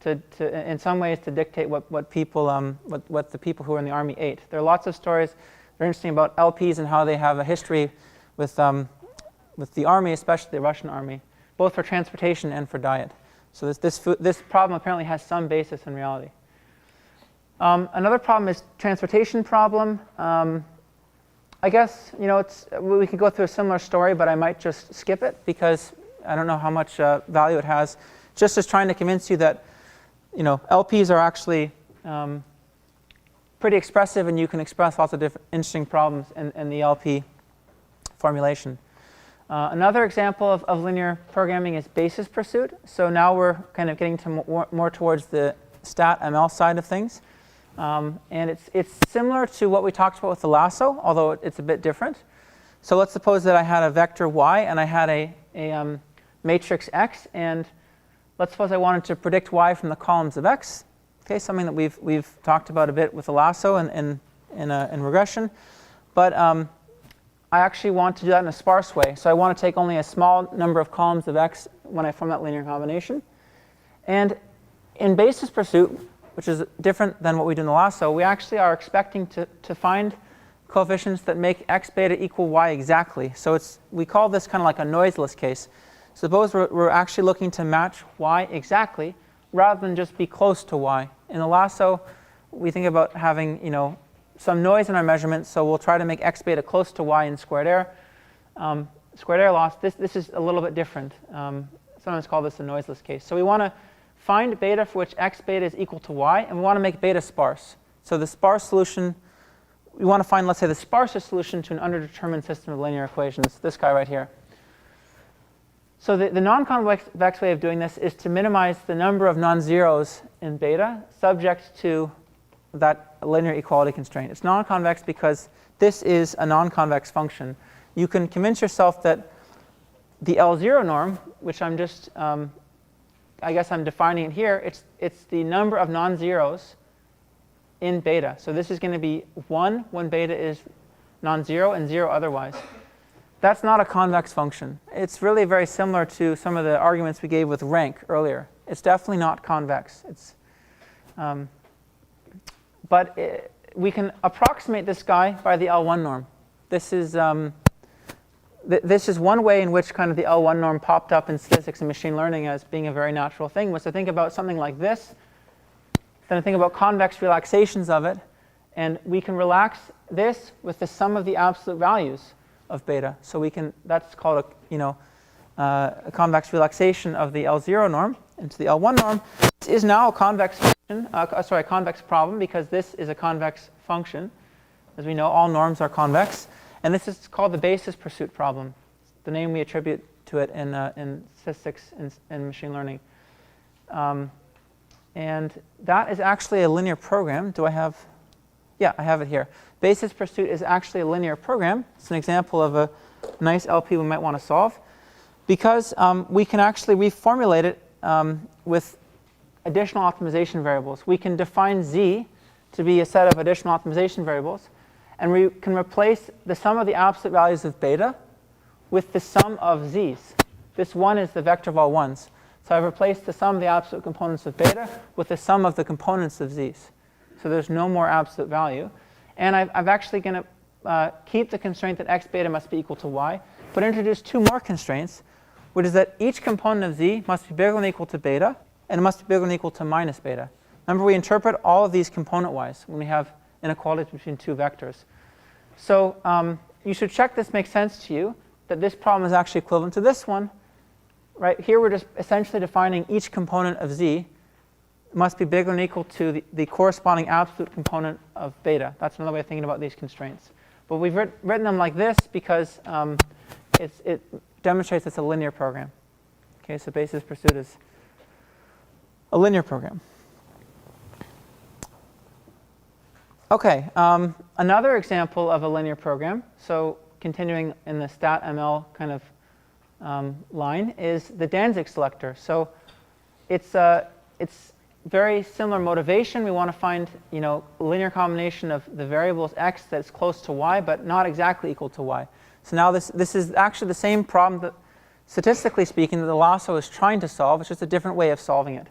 in some ways to dictate what the people who were in the army ate. There are lots of stories that are interesting about LPs and how they have a history with the army, especially the Russian army, both for transportation and for diet. So this problem apparently has some basis in reality. Another problem is transportation problem. I guess we could go through a similar story, but I might just skip it because I don't know how much value it has. Just as trying to convince you that LPs are actually pretty expressive, and you can express lots of different interesting problems in the LP formulation. Another example of linear programming is basis pursuit. So now we're kind of getting to more towards the stat ML side of things. And it's similar to what we talked about with the lasso, although it's a bit different. So let's suppose that I had a vector y and I had a matrix x, and let's suppose I wanted to predict y from the columns of x. Okay, something that we've talked about a bit with the lasso in regression. But I actually want to do that in a sparse way. So I want to take only a small number of columns of x when I form that linear combination. And in basis pursuit, which is different than what we do in the lasso, we actually are expecting to find coefficients that make x beta equal y exactly. So we call this kind of like a noiseless case. Suppose we're actually looking to match y exactly rather than just be close to y. In the lasso, we think about having some noise in our measurements, so we'll try to make x beta close to y in squared error. Squared error loss, this is a little bit different. Sometimes call this a noiseless case. So we want to find beta for which x beta is equal to y, and we want to make beta sparse. So the sparse solution, we want to find, let's say, the sparsest solution to an underdetermined system of linear equations, this guy right here. So the non-convex way of doing this is to minimize the number of non-zeros in beta subject to that linear equality constraint. It's non-convex because this is a non-convex function. You can convince yourself that the L0 norm, which I'm just, I guess I'm defining it here, it's the number of non-zeros in beta. So this is going to be 1 when beta is non-zero and 0 otherwise. That's not a convex function. It's really very similar to some of the arguments we gave with rank earlier. It's definitely not convex. But we can approximate this guy by the L1 norm. This is one way in which kind of the L1 norm popped up in statistics and machine learning as being a very natural thing, was to think about something like this, then to think about convex relaxations of it, and we can relax this with the sum of the absolute values of beta. So that's called a convex relaxation of the L0 norm into the L1 norm. This is now a convex convex problem, because this is a convex function. As we know, all norms are convex. And this is called the basis pursuit problem, the name we attribute to it in statistics and machine learning. And that is actually a linear program. Do I have? Yeah, I have it here. Basis pursuit is actually a linear program. It's an example of a nice LP we might want to solve, because we can actually reformulate it with additional optimization variables. We can define z to be a set of additional optimization variables, and we can replace the sum of the absolute values of beta with the sum of z's. This 1 is the vector of all 1s. So I've replaced the sum of the absolute components of beta with the sum of the components of z's. So there's no more absolute value. And I'm actually going to keep the constraint that x beta must be equal to y, but introduce two more constraints, which is that each component of z must be bigger than or equal to beta, and it must be bigger than or equal to minus beta. Remember, we interpret all of these component-wise when we have inequalities between two vectors. So you should check this makes sense to you, that this problem is actually equivalent to this one. Right here, we're just essentially defining each component of z must be bigger than or equal to the corresponding absolute component of beta. That's another way of thinking about these constraints. But we've written them like this because it demonstrates it's a linear program. Okay, so basis pursuit is a linear program. Okay, another example of a linear program, so continuing in the StatML kind of line, is the Danzig selector. So it's very similar motivation. We want to find, a linear combination of the variables x that's close to y, but not exactly equal to y. So now this is actually the same problem that, statistically speaking, that the lasso is trying to solve. It's just a different way of solving it.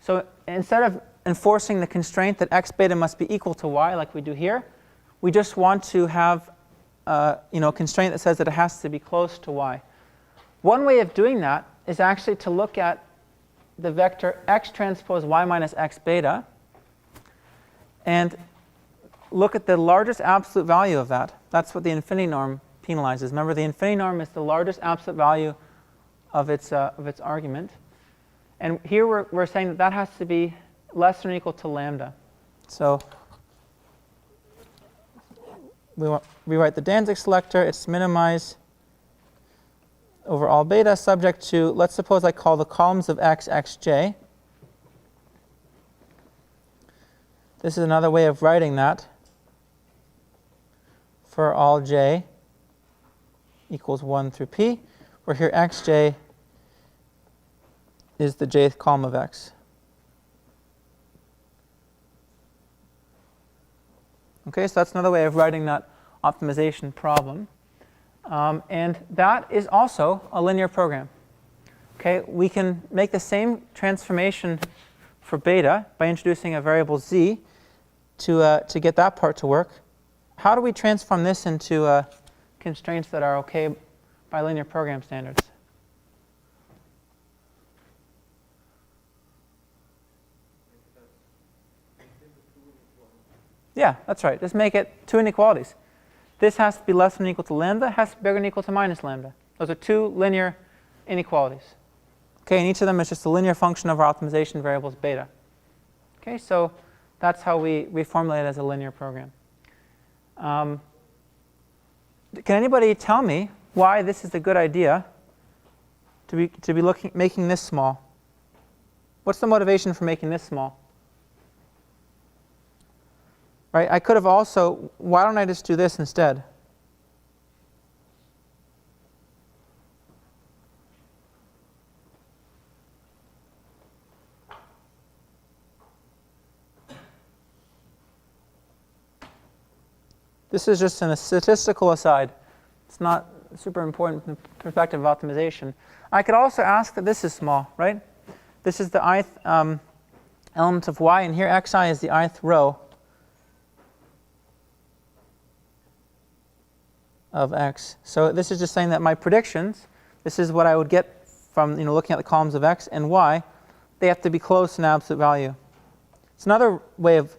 So instead of enforcing the constraint that x beta must be equal to y, like we do here, we just want to have a constraint that says that it has to be close to y. One way of doing that is actually to look at the vector x transpose y minus x beta and look at the largest absolute value of that. That's what the infinity norm penalizes. Remember, the infinity norm is the largest absolute value of its argument. And here we're saying that has to be less than or equal to lambda. So we rewrite the Danzig selector. It's minimize over all beta subject to, let's suppose I call the columns of x xj. This is another way of writing that for all j equals 1 through p, where here xj is the jth column of x. Okay, so that's another way of writing that optimization problem. And that is also a linear program. Okay, we can make the same transformation for beta by introducing a variable z to get that part to work. How do we transform this into constraints that are okay by linear program standards? Yeah, that's right. Just make it two inequalities. This has to be less than or equal to lambda, has to be bigger than or equal to minus lambda. Those are two linear inequalities. Okay, and each of them is just a linear function of our optimization variables beta. Okay, so that's how we reformulate it as a linear program. Can anybody tell me why this is a good idea to be making this small? What's the motivation for making this small? Right, I could have also, why don't I just do this instead? This is just a statistical aside. It's not super important from the perspective of optimization. I could also ask that this is small, right? This is the ith element of y, and here xi is the ith row of x. So this is just saying that my predictions, this is what I would get from looking at the columns of x and y, they have to be close to an absolute value. It's another way of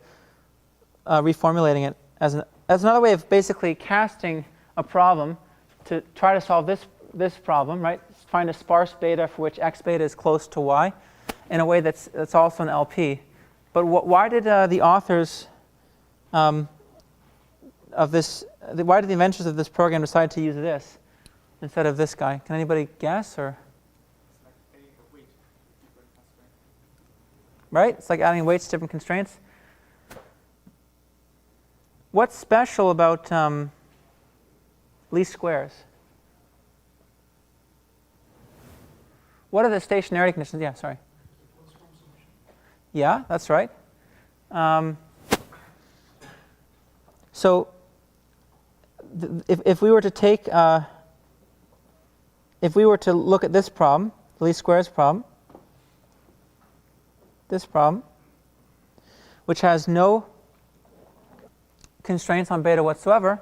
reformulating it as another way of basically casting a problem to try to solve this problem, right? Find a sparse beta for which x beta is close to y in a way that's also an LP. But why did the authors of this, why did the inventors of this program decide to use this instead of this guy? Can anybody guess? Or It's like adding a weight to different constraints. right? It's like adding weights to different constraints. What's special about least squares? What are the stationarity conditions? Yeah, sorry. Yeah, that's right. So if we were to take, if we were to look at this problem, the least squares problem, this problem, which has no constraints on beta whatsoever,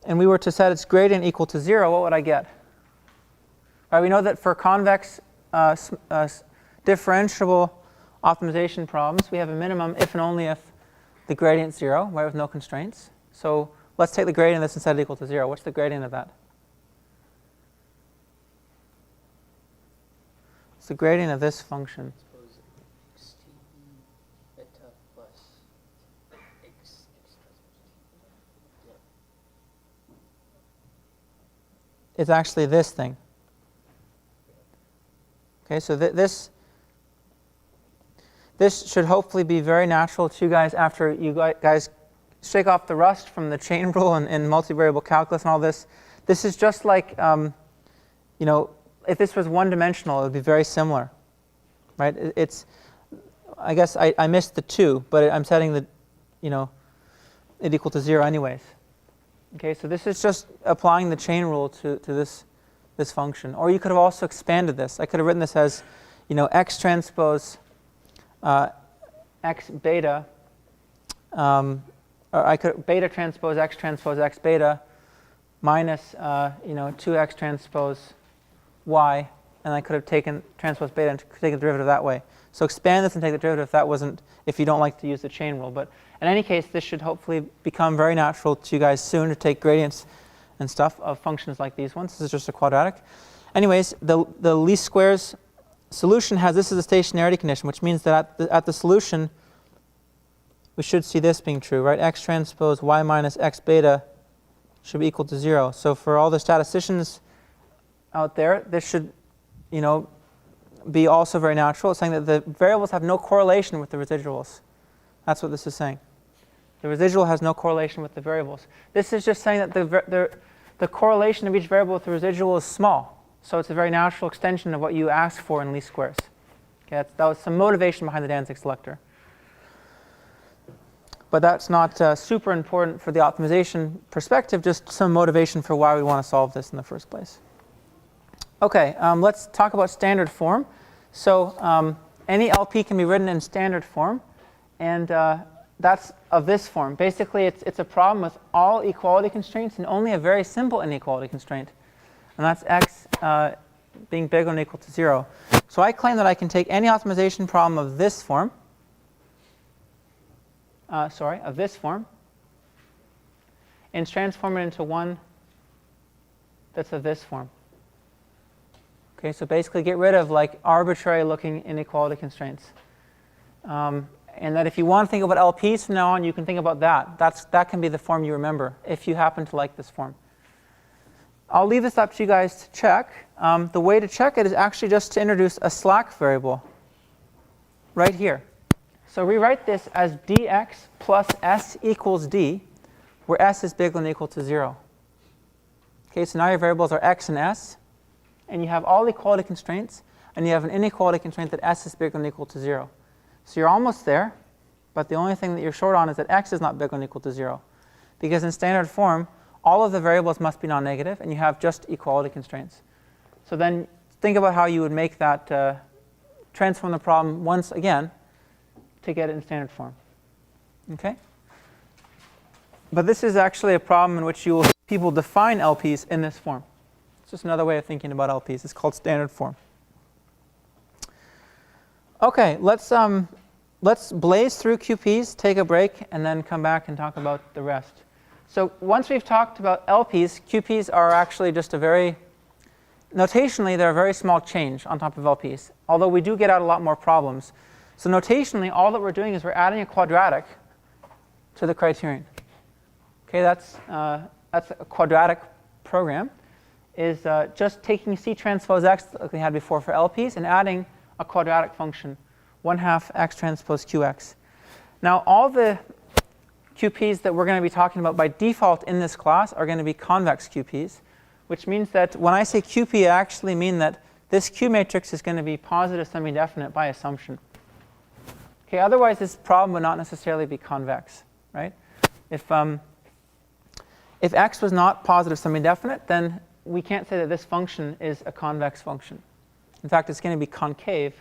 and we were to set its gradient equal to 0, what would I get? Right, we know that for convex differentiable optimization problems, we have a minimum if and only if the gradient's 0, right, with no constraints. So let's take the gradient of this and set it equal to 0. What's the gradient of that? It's the gradient of this function. Suppose xt beta plus x yeah. It's actually this thing. Okay, so this should hopefully be very natural to you guys after you guys shake off the rust from the chain rule and multivariable calculus and all this. This is just like, you know, if this was one-dimensional, it would be very similar, right? It's, I guess I missed the 2, but I'm setting the, you know, it equal to 0 anyways. Okay, so this is just applying the chain rule to this function. Or you could have also expanded this. I could have written this as, you know, x transpose x beta, or I could beta transpose x beta minus, you know, 2x transpose y, and I could have taken transpose beta and taken the derivative that way. So expand this and take the derivative if that wasn't, if you don't like to use the chain rule. But in any case, this should hopefully become very natural to you guys soon to take gradients and stuff of functions like these ones. This is just a quadratic. Anyways, the least squares solution has this as a stationarity condition, which means that at the solution, we should see this being true, right? X transpose y minus x beta should be equal to 0. So for all the statisticians out there, this should, you know, be also very natural. It's saying that the variables have no correlation with the residuals. That's what this is saying. The residual has no correlation with the variables. This is just saying that the correlation of each variable with the residual is small. So it's a very natural extension of what you ask for in least squares. Okay, that was some motivation behind the Danzig selector. But that's not super important for the optimization perspective, just some motivation for why we want to solve this in the first place. Okay, let's talk about standard form. So any LP can be written in standard form, and that's of this form. Basically, it's a problem with all equality constraints and only a very simple inequality constraint, and that's x being bigger than or equal to 0. So I claim that I can take any optimization problem of this form, of this form, and transform it into one that's of this form. Okay, so basically get rid of like arbitrary looking inequality constraints. And that if you want to think about LPs from now on, you can think about that. That can be the form you remember if you happen to like this form. I'll leave this up to you guys to check. The way to check it is actually just to introduce a slack variable right here. So rewrite this as dx plus s equals d, where s is bigger than or equal to 0. Okay, so now your variables are x and s, and you have all equality constraints, and you have an inequality constraint that s is bigger than or equal to 0. So you're almost there, but the only thing that you're short on is that x is not bigger than or equal to 0. Because in standard form, all of the variables must be non-negative, and you have just equality constraints. So then think about how you would make that transform the problem once again to get it in standard form. Okay? But this is actually a problem in which you will see people define LPs in this form. It's just another way of thinking about LPs. It's called standard form. Okay, let's blaze through QPs, take a break, and then come back and talk about the rest. So once we've talked about LPs, QPs are actually just a very, notationally, they're a very small change on top of LPs, although we do get out a lot more problems. So notationally, all that we're doing is we're adding a quadratic to the criterion. Okay, that's a quadratic program, is just taking C transpose X like we had before for LPs and adding a quadratic function, 1/2 X transpose QX. Now, all the QPs that we're going to be talking about by default in this class are going to be convex QPs, which means that when I say QP, I actually mean that this Q matrix is going to be positive semi-definite by assumption. Okay, otherwise this problem would not necessarily be convex, right? If X was not positive semi-definite, then we can't say that this function is a convex function. In fact, it's going to be concave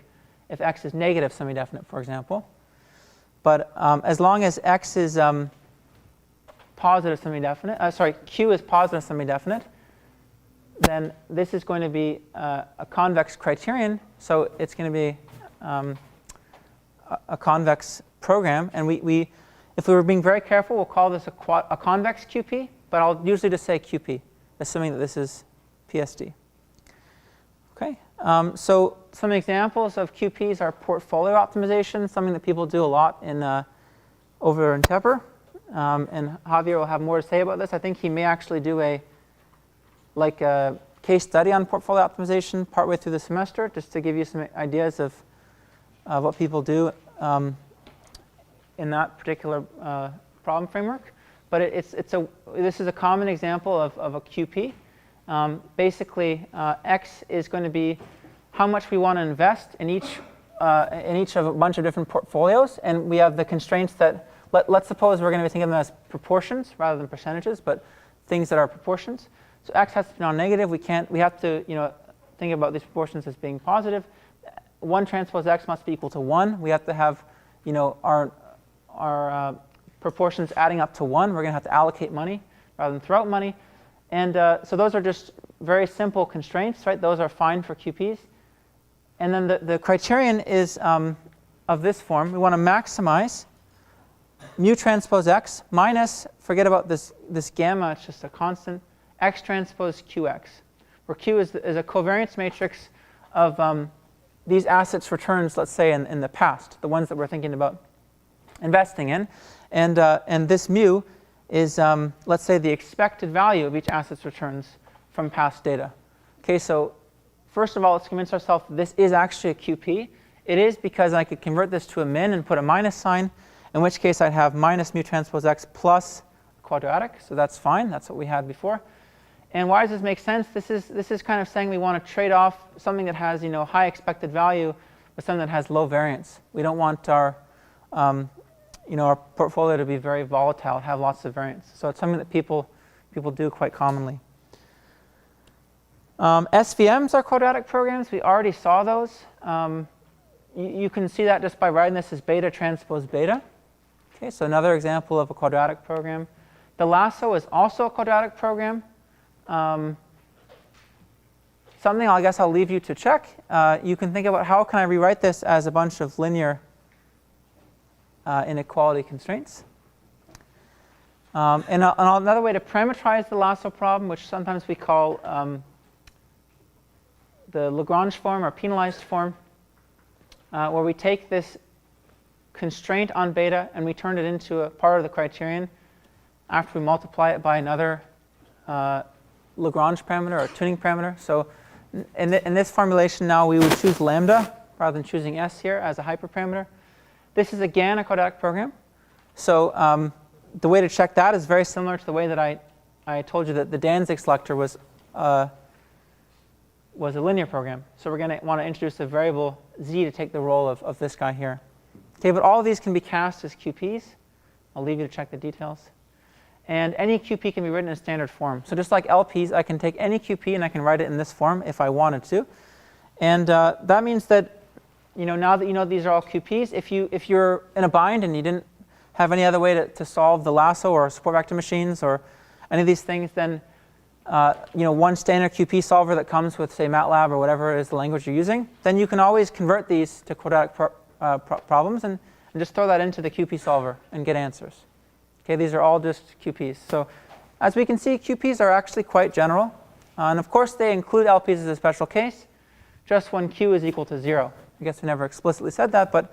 if X is negative semi-definite, for example. But as long as X is positive semi-definite, Q is positive semi-definite, then this is going to be a convex criterion. So it's going to be a convex program. And if we were being very careful, we'll call this a convex QP. But I'll usually just say QP, assuming that this is PSD. Okay. So some examples of QPs are portfolio optimization, something that people do a lot over in Tepper. And Javier will have more to say about this. I think he may actually do a case study on portfolio optimization partway through the semester, just to give you some ideas of what people do in that particular problem framework. But this is a common example of a QP. Basically, X is going to be how much we want to invest in each of a bunch of different portfolios, and we have the constraints that let's suppose we're going to be thinking of them as proportions rather than percentages, but things that are proportions. So X has to be non-negative. We have to think about these proportions as being positive. 1 transpose X must be equal to 1. We have to have our proportions adding up to 1. We're going to have to allocate money rather than throw out money. And so those are just very simple constraints, right? Those are fine for QPs. And then the criterion is of this form. We want to maximize mu transpose X minus, forget about this gamma, it's just a constant, X transpose QX, where Q is a covariance matrix of these assets returns, let's say, in the past, the ones that we're thinking about investing in. And this mu is, let's say, the expected value of each asset's returns from past data. Okay, so first of all, let's convince ourselves that this is actually a QP. It is because I could convert this to a min and put a minus sign, in which case I'd have minus mu transpose X plus quadratic. So that's fine. That's what we had before. And why does this make sense? This is kind of saying we want to trade off something that has high expected value with something that has low variance. We don't want our our portfolio to be very volatile, have lots of variance. So it's something that people do quite commonly. SVMs are quadratic programs. We already saw those. You can see that just by writing this as beta transpose beta. Okay, so another example of a quadratic program. The lasso is also a quadratic program. Something I guess I'll leave you to check. You can think about how can I rewrite this as a bunch of linear inequality constraints. And another way to parameterize the lasso problem, which sometimes we call the Lagrange form or penalized form, where we take this constraint on beta and we turn it into a part of the criterion after we multiply it by another Lagrange parameter or tuning parameter. So in this formulation now we would choose lambda rather than choosing S here as a hyperparameter. This is again a quadratic program. So the way to check that is very similar to the way that I told you that the Danzig selector was a linear program. So we're going to want to introduce a variable z to take the role of this guy here. Okay, but all of these can be cast as QPs. I'll leave you to check the details. And any QP can be written in standard form. So just like LPs, I can take any QP and I can write it in this form if I wanted to. And that means that now that you know these are all QPs, if you're in a bind and you didn't have any other way to solve the lasso or support vector machines or any of these things, then one standard QP solver that comes with, say, MATLAB or whatever is the language you're using, then you can always convert these to quadratic problems and just throw that into the QP solver and get answers. Okay, these are all just QPs. So as we can see, QPs are actually quite general. And of course, they include LPs as a special case, just when Q is equal to 0. I guess we never explicitly said that, but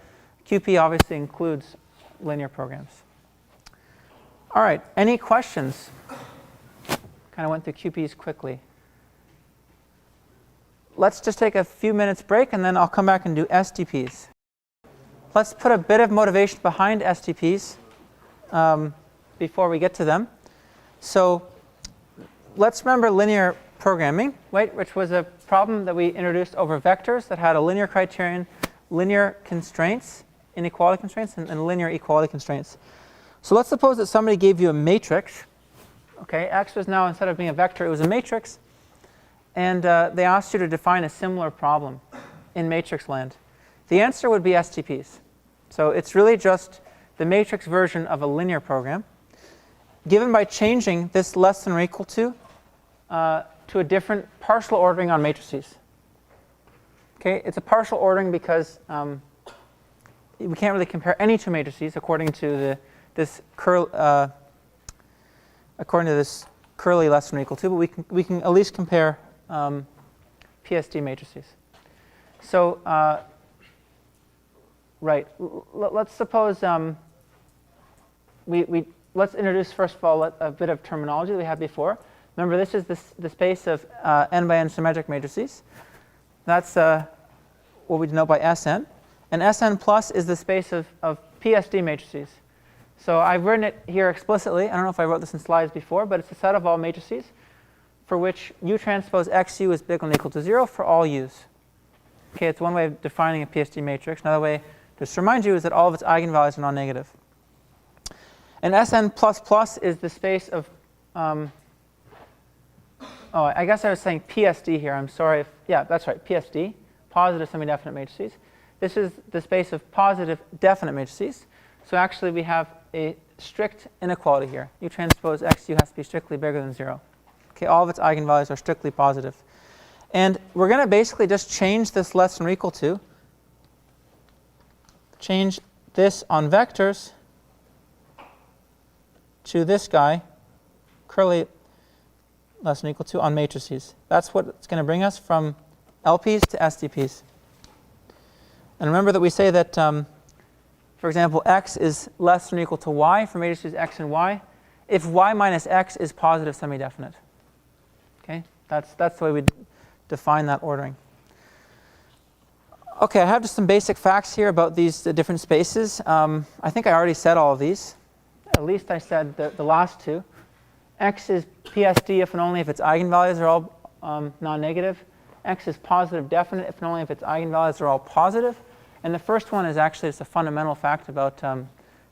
QP obviously includes linear programs. All right, any questions? Kind of went through QPs quickly. Let's just take a few minutes break, and then I'll come back and do STPs. Let's put a bit of motivation behind STPs before we get to them. So let's remember linear programming, right, which was a problem that we introduced over vectors that had a linear criterion, linear constraints, inequality constraints, and linear equality constraints. So let's suppose that somebody gave you a matrix. Okay, X was now, instead of being a vector, it was a matrix. And they asked you to define a similar problem in matrix land. The answer would be STPs. So it's really just the matrix version of a linear program, given by changing this less than or equal to a different partial ordering on matrices. Okay, it's a partial ordering because we can't really compare any two matrices according to this curly less than or equal to, but we can at least compare PSD matrices. So right, let's suppose let's introduce first of all a bit of terminology that we had before. Remember, this is the space of n by n symmetric matrices. That's what we denote by Sn. And Sn plus is the space of PSD matrices. So I've written it here explicitly. I don't know if I wrote this in slides before, but it's a set of all matrices for which U transpose XU is bigger than or equal to 0 for all U's. Okay, it's one way of defining a PSD matrix. Another way, just to remind you, is that all of its eigenvalues are non-negative. And Sn plus plus is the space of I guess I was saying PSD here. I'm sorry. Yeah, that's right. PSD, positive semi-definite matrices. This is the space of positive definite matrices. So actually, we have a strict inequality here. U transpose XU has to be strictly bigger than 0. Okay, all of its eigenvalues are strictly positive. And we're going to basically just change this less than or equal to, change this on vectors to this guy, curly less than or equal to, on matrices. That's what it's going to bring us from LPs to STPs. And remember that we say that, for example, x is less than or equal to y for matrices x and y if y minus x is positive semi-definite. Okay, that's the way we define that ordering. Okay, I have just some basic facts here about these different spaces. I think I already said all of these. At least I said the last two. X is PSD if and only if its eigenvalues are all non-negative. X is positive definite if and only if its eigenvalues are all positive. And the first one is actually just a fundamental fact about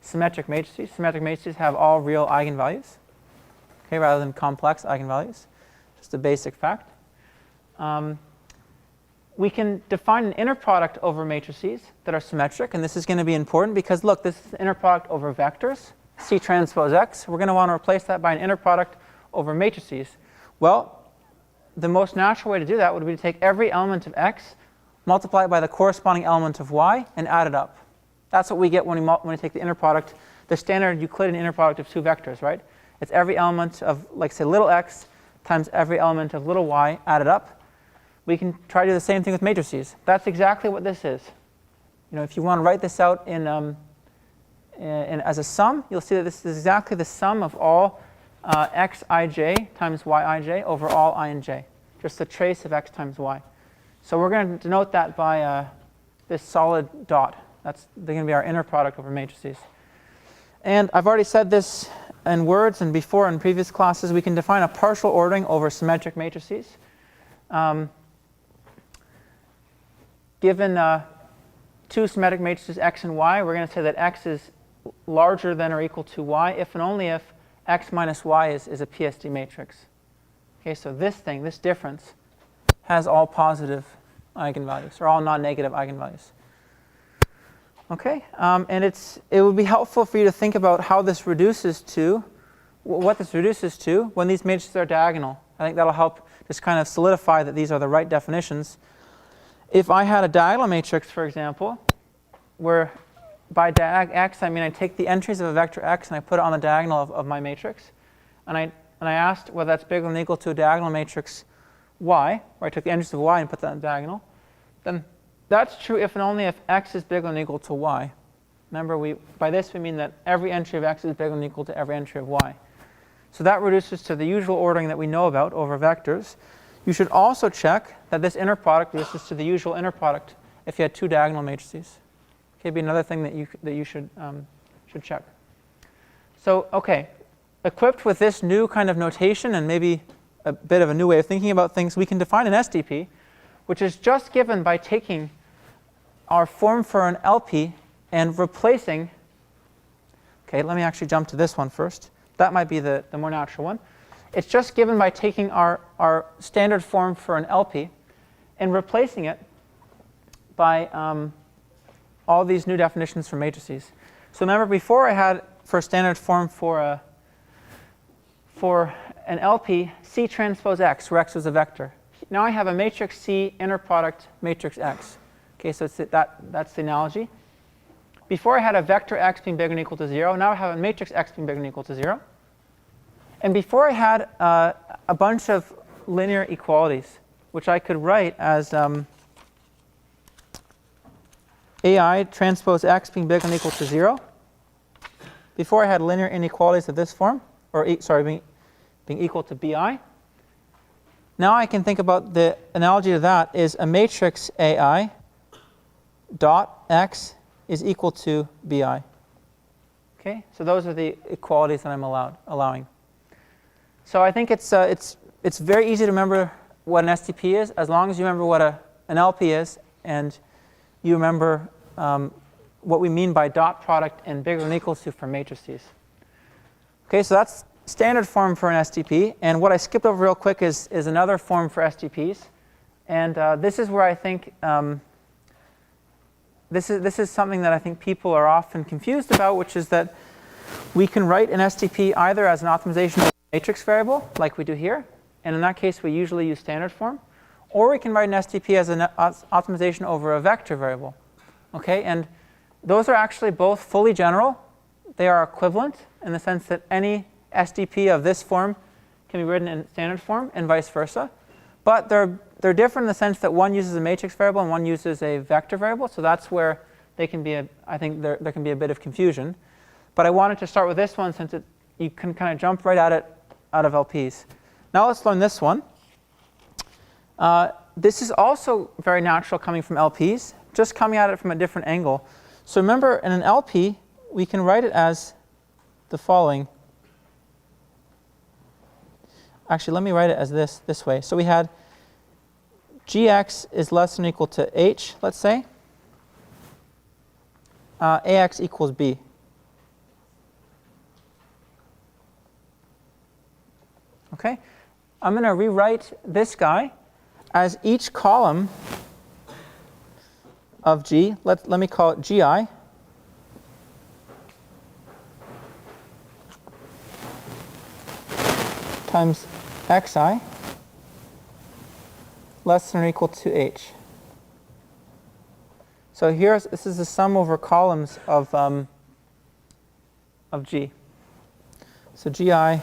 symmetric matrices. Symmetric matrices have all real eigenvalues, okay, rather than complex eigenvalues. Just a basic fact. We can define an inner product over matrices that are symmetric, and this is going to be important because, look, this is the inner product over vectors, C transpose X. We're going to want to replace that by an inner product over matrices. Well, the most natural way to do that would be to take every element of X, multiply it by the corresponding element of Y, and add it up. That's what we get when we take the inner product, the standard Euclidean inner product of two vectors, right? It's every element of, like, say, little x times every element of little y added up. We can try to do the same thing with matrices. That's exactly what this is. You know, if you want to write this out as a sum, you'll see that this is exactly the sum of all xij times yij over all I and j, just the trace of x times y. So we're going to denote that by this solid dot. That's going to be our inner product over matrices. And I've already said this in words and before in previous classes. We can define a partial ordering over symmetric matrices. Given two symmetric matrices x and y, we're going to say that x is larger than or equal to y if and only if x minus y is a PSD matrix. Okay, so this thing, this difference, has all positive eigenvalues, or all non-negative eigenvalues. Okay, and it would be helpful for you to think about how this reduces to, what this reduces to when these matrices are diagonal. I think that'll help just kind of solidify that these are the right definitions. If I had a diagonal matrix, for example, where by diag x I mean I take the entries of a vector x and I put it on the diagonal of my matrix, and I asked whether that's bigger than or equal to a diagonal matrix y, where I took the entries of y and put that on the diagonal, then that's true if and only if x is bigger than or equal to y. Remember, by this we mean that every entry of x is bigger than or equal to every entry of y. So that reduces to the usual ordering that we know about over vectors. You should also check that this inner product reduces to the usual inner product if you had two diagonal matrices. Okay, be another thing that you should check. So okay, equipped with this new kind of notation and maybe a bit of a new way of thinking about things, we can define an STP, which is just given by taking our form for an LP and replacing. Okay, let me actually jump to this one first. That might be the more natural one. It's just given by taking our standard form for an LP and replacing it by all these new definitions for matrices. So remember, before I had for standard form for an LP C transpose X, where X was a vector. Now I have a matrix C inner product matrix X. Okay, so that's the analogy. Before I had a vector x being bigger than or equal to 0. Now I have a matrix x being bigger than or equal to 0. And before I had a bunch of linear equalities, which I could write as AI transpose x being bigger than or equal to 0. Before I had linear inequalities of this form, or being equal to bi. Now I can think about the analogy to that is a matrix AI dot x is equal to bi. Okay, so those are the equalities that I'm allowing. So I think it's very easy to remember what an STP is, as long as you remember what an LP is, and you remember what we mean by dot product and bigger than or equal to for matrices. Okay, so that's standard form for an STP. And what I skipped over real quick is another form for STPs. And this is where I think this is something that I think people are often confused about, which is that we can write an STP either as an optimization of a matrix variable, like we do here, and in that case we usually use standard form, or we can write an STP as an optimization over a vector variable. Okay, and those are actually both fully general. They are equivalent in the sense that any STP of this form can be written in standard form, and vice versa. But they're different in the sense that one uses a matrix variable and one uses a vector variable. So that's where they can be I think there can be a bit of confusion. But I wanted to start with this one since you can kind of jump right at it out of LPs. Now let's learn this one. This is also very natural coming from LPs, just coming at it from a different angle. So remember, in an LP, we can write it as the following. Actually, let me write it as this way. So we had gx is less than or equal to h, let's say. Ax equals b. Okay, I'm going to rewrite this guy as each column of G. Let me call it GI. Times xi less than or equal to h. So this is the sum over columns of G. So GI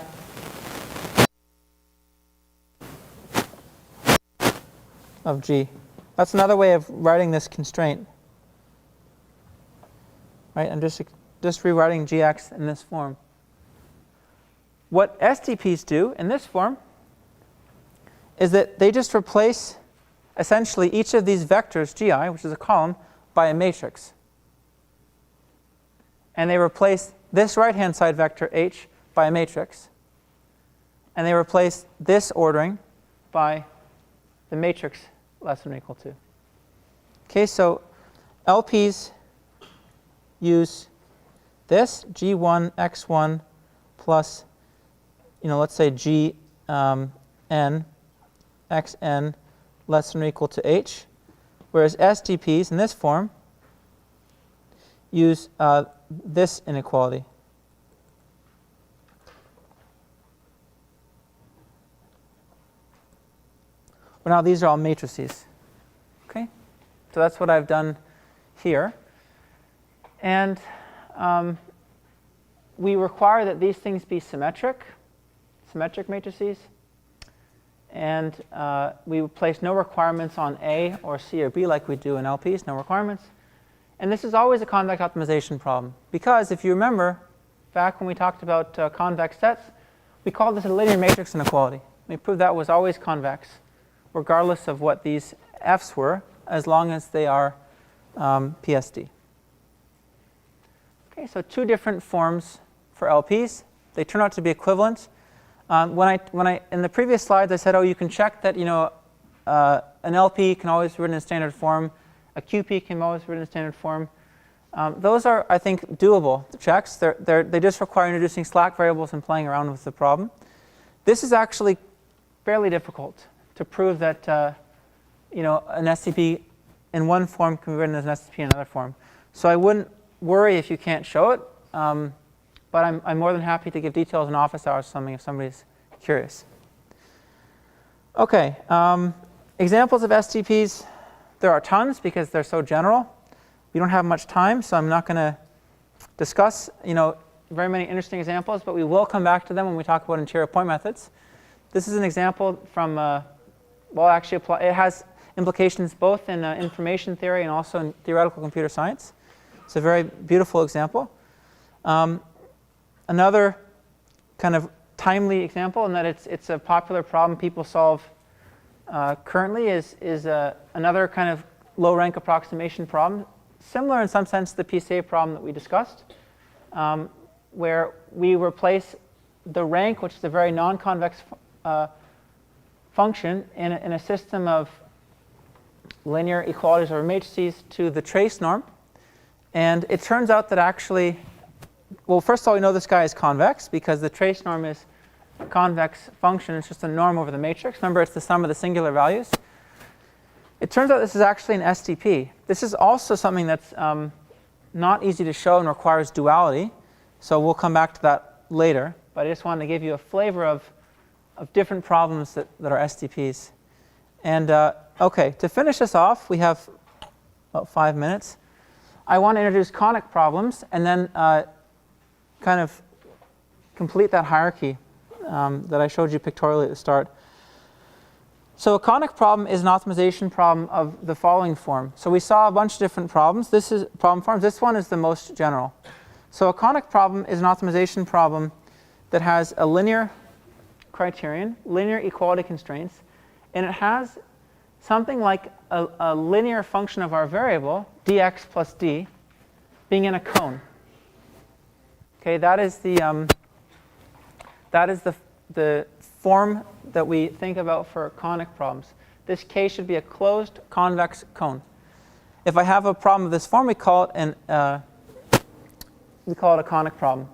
of G. That's another way of writing this constraint. Right? I'm just rewriting gx in this form. What STPs do in this form is that they just replace essentially each of these vectors, GI, which is a column, by a matrix. And they replace this right-hand side vector H by a matrix. And they replace this ordering by the matrix less than or equal to. Okay, so LPs use this G1 X1 plus, let's say G n xn less than or equal to h, whereas STPs in this form use this inequality. Well, now these are all matrices. Okay, so that's what I've done here. And we require that these things be symmetric matrices. And we place no requirements on A or C or B like we do in LPs, no requirements. And this is always a convex optimization problem, because if you remember, back when we talked about convex sets, we called this a linear matrix inequality. We proved that was always convex, regardless of what these f's were, as long as they are PSD. Okay, so two different forms for LPs. They turn out to be equivalent. When I in the previous slides I said, oh, you can check that an LP can always be written in standard form, a QP can always be written in standard form. Those are, I think, doable checks. They just require introducing slack variables and playing around with the problem. This is actually fairly difficult to prove that an STP in one form can be written as an STP in another form. So I wouldn't worry if you can't show it, but I'm more than happy to give details in office hours or something if somebody's curious. Okay, examples of STPs. There are tons because they're so general. We don't have much time, so I'm not going to discuss very many interesting examples, but we will come back to them when we talk about interior point methods. This is an example from, it has implications both in information theory and also in theoretical computer science. It's a very beautiful example. Another kind of timely example in that it's a popular problem people solve currently is another kind of low-rank approximation problem, similar in some sense to the PCA problem that we discussed, where we replace the rank, which is a very non-convex function, in a system of linear equalities over matrices to the trace norm. And it turns out that actually, well, first of all, we know this guy is convex because the trace norm is a convex function. It's just a norm over the matrix. Remember, it's the sum of the singular values. It turns out this is actually an STP. This is also something that's not easy to show and requires duality. So we'll come back to that later. But I just wanted to give you a flavor of different problems that are STPs. And OK, to finish this off, we have about 5 minutes. I want to introduce conic problems and then kind of complete that hierarchy that I showed you pictorially at the start. So a conic problem is an optimization problem of the following form. So we saw a bunch of different problems. This is problem forms. This one is the most general. So a conic problem is an optimization problem that has a linear criterion, linear equality constraints, and it has something like a linear function of our variable, dx plus d, being in a cone. Okay, that is the form that we think about for conic problems. This K should be a closed convex cone. If I have a problem of this form, we call it a conic problem.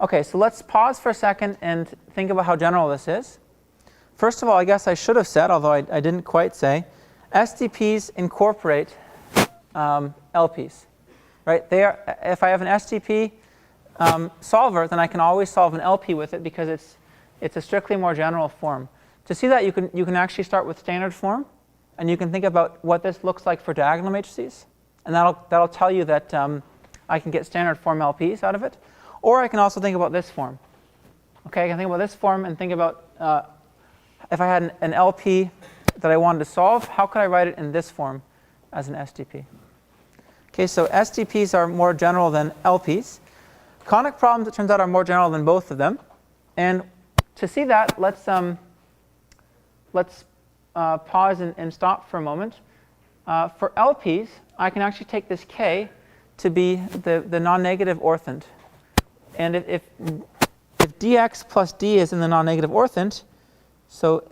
Okay, so let's pause for a second and think about how general this is. First of all, I guess I should have said, although I didn't quite say, STPs incorporate LPs. Right? If I have an STP solver, then I can always solve an LP with it because it's a strictly more general form. To see that, you can actually start with standard form, and you can think about what this looks like for diagonal matrices, and that'll tell you that I can get standard form LPs out of it. Or I can also think about this form. Okay, I can think about this form and think about if I had an LP that I wanted to solve, how could I write it in this form as an STP? Okay, so STPs are more general than LPs. Conic problems, it turns out, are more general than both of them. And to see that, let's pause and stop for a moment. For LPs, I can actually take this K to be the non-negative orthant. And if dx plus d is in the non-negative orthant, so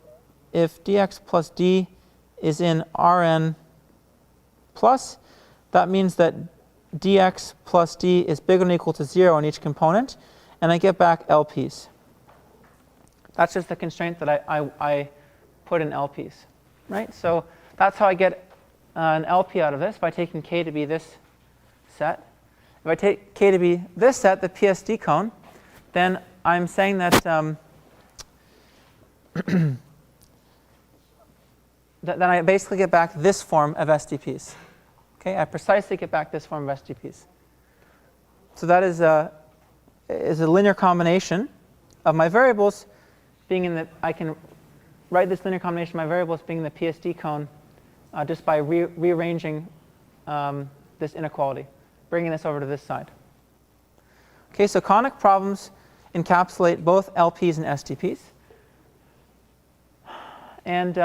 if dx plus d is in Rn plus, that means that dx plus d is bigger than or equal to 0 on each component, and I get back LPs. That's just the constraint that I put in LPs, right? So that's how I get an LP out of this, by taking K to be this set. If I take K to be this set, the PSD cone, then I'm saying that then I basically get back this form of STPs. Okay, I precisely get back this form of STPs. So that is a linear combination of my variables being in the, I can write this linear combination of my variables being in the PSD cone just by rearranging the this inequality, bringing this over to this side. Okay, so conic problems encapsulate both LPs and STPs. And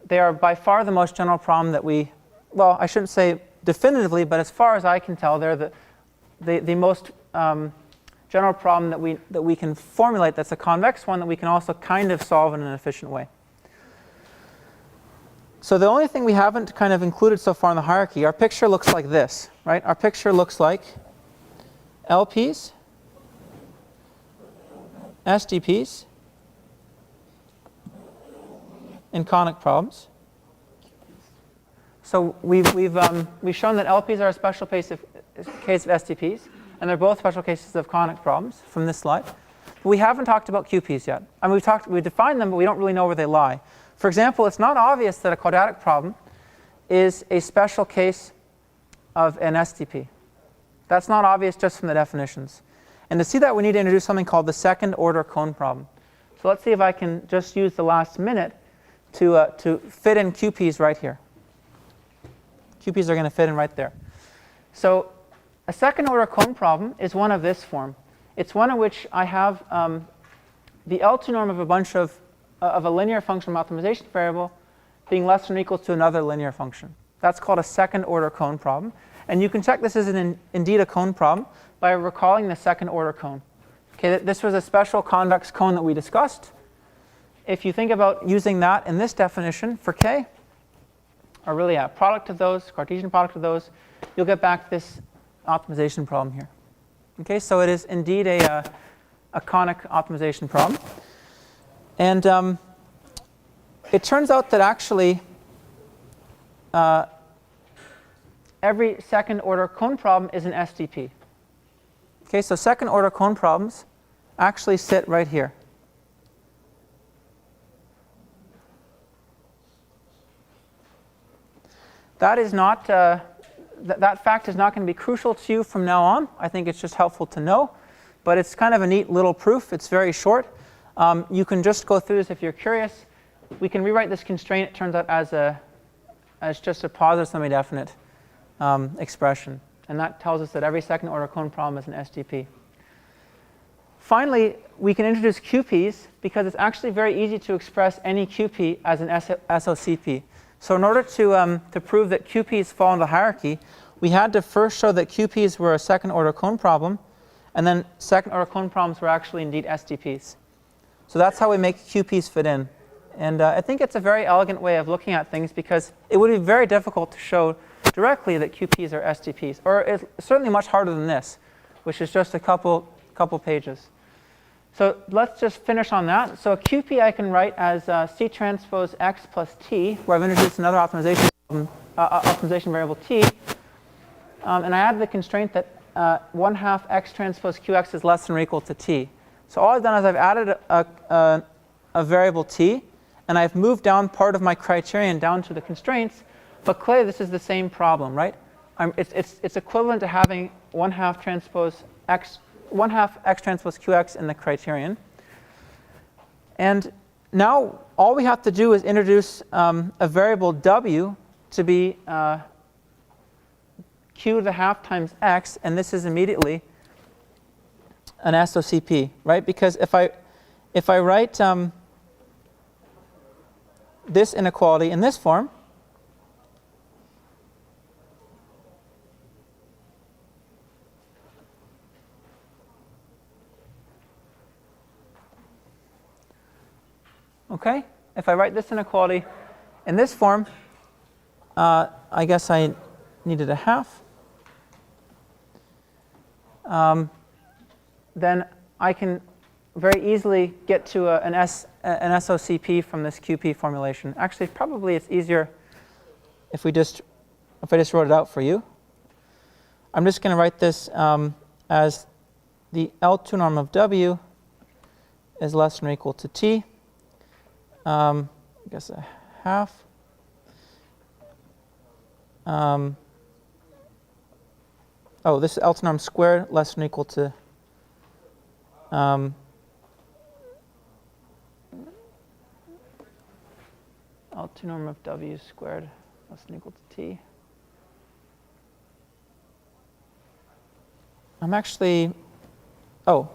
they are by far the most general problem that we, well, I shouldn't say definitively, but as far as I can tell, they're the most general problem that we can formulate that's a convex one that we can also kind of solve in an efficient way. So the only thing we haven't kind of included so far in the hierarchy, our picture looks like this, right? Our picture looks like LPs, STPs, and conic problems. So we've shown that LPs are a special case of STPs, and they're both special cases of conic problems from this slide. But we haven't talked about QPs yet. I mean, we defined them, but we don't really know where they lie. For example, it's not obvious that a quadratic problem is a special case of an STP. That's not obvious just from the definitions. And to see that, we need to introduce something called the second order cone problem. So let's see if I can just use the last minute to fit in QPs right here. QPs are going to fit in right there. So a second order cone problem is one of this form. It's one in which I have the L2 norm of a bunch of a linear function optimization variable being less than or equal to another linear function. That's called a second order cone problem. And you can check this is indeed a cone problem by recalling the second order cone. Okay, this was a special convex cone that we discussed. If you think about using that in this definition for K, or really a product of those, Cartesian product of those, you'll get back this optimization problem here. Okay, so it is indeed a conic optimization problem. And it turns out that actually every second order cone problem is an STP. Okay, so second order cone problems actually sit right here. That is not, that fact is not going to be crucial to you from now on. I think it's just helpful to know. But it's kind of a neat little proof. It's very short. You can just go through this if you're curious. We can rewrite this constraint, it turns out, as just a positive semi-definite expression. And that tells us that every second order cone problem is an STP. Finally, we can introduce QPs because it's actually very easy to express any QP as an SOCP. So in order to prove that QPs fall in the hierarchy, we had to first show that QPs were a second order cone problem, and then second order cone problems were actually indeed STPs. So that's how we make QPs fit in. And I think it's a very elegant way of looking at things because it would be very difficult to show directly that QPs are STPs, or it's certainly much harder than this, which is just a couple pages. So let's just finish on that. So a QP I can write as C transpose X plus T, where I've introduced another optimization variable T. And I add the constraint that 1/2 X transpose QX is less than or equal to T. So all I've done is I've added a variable T, and I've moved down part of my criterion down to the constraints. But clearly this is the same problem, right? It's equivalent to having 1/2 transpose X 1/2 X transpose QX in the criterion. And now all we have to do is introduce a variable W to be Q to the half times X, and this is immediately an SOCP, right? Because if I write this inequality in this form, okay, if I write this inequality in this form, I guess I needed a half. Then I can very easily get to an SOCP from this QP formulation. Actually, probably it's easier if I just wrote it out for you. I'm just going to write this as the L2 norm of W is less than or equal to T. I guess a half. Oh, this is L2 norm squared less than or equal to L2 norm of W squared less than or equal to T. I'm actually, oh.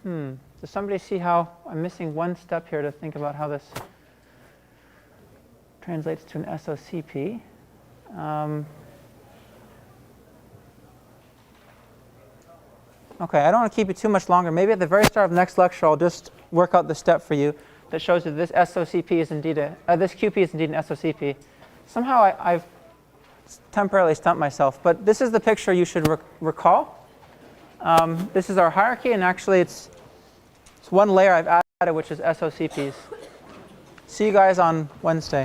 Does somebody see how I'm missing one step here to think about how this translates to an SOCP? Okay, I don't want to keep you too much longer. Maybe at the very start of the next lecture, I'll just work out the step for you that shows you this SOCP is indeed this QP is indeed an SOCP. Somehow I've temporarily stumped myself, but this is the picture you should recall. This is our hierarchy, and actually it's one layer I've added, which is SOCPs. See you guys on Wednesday.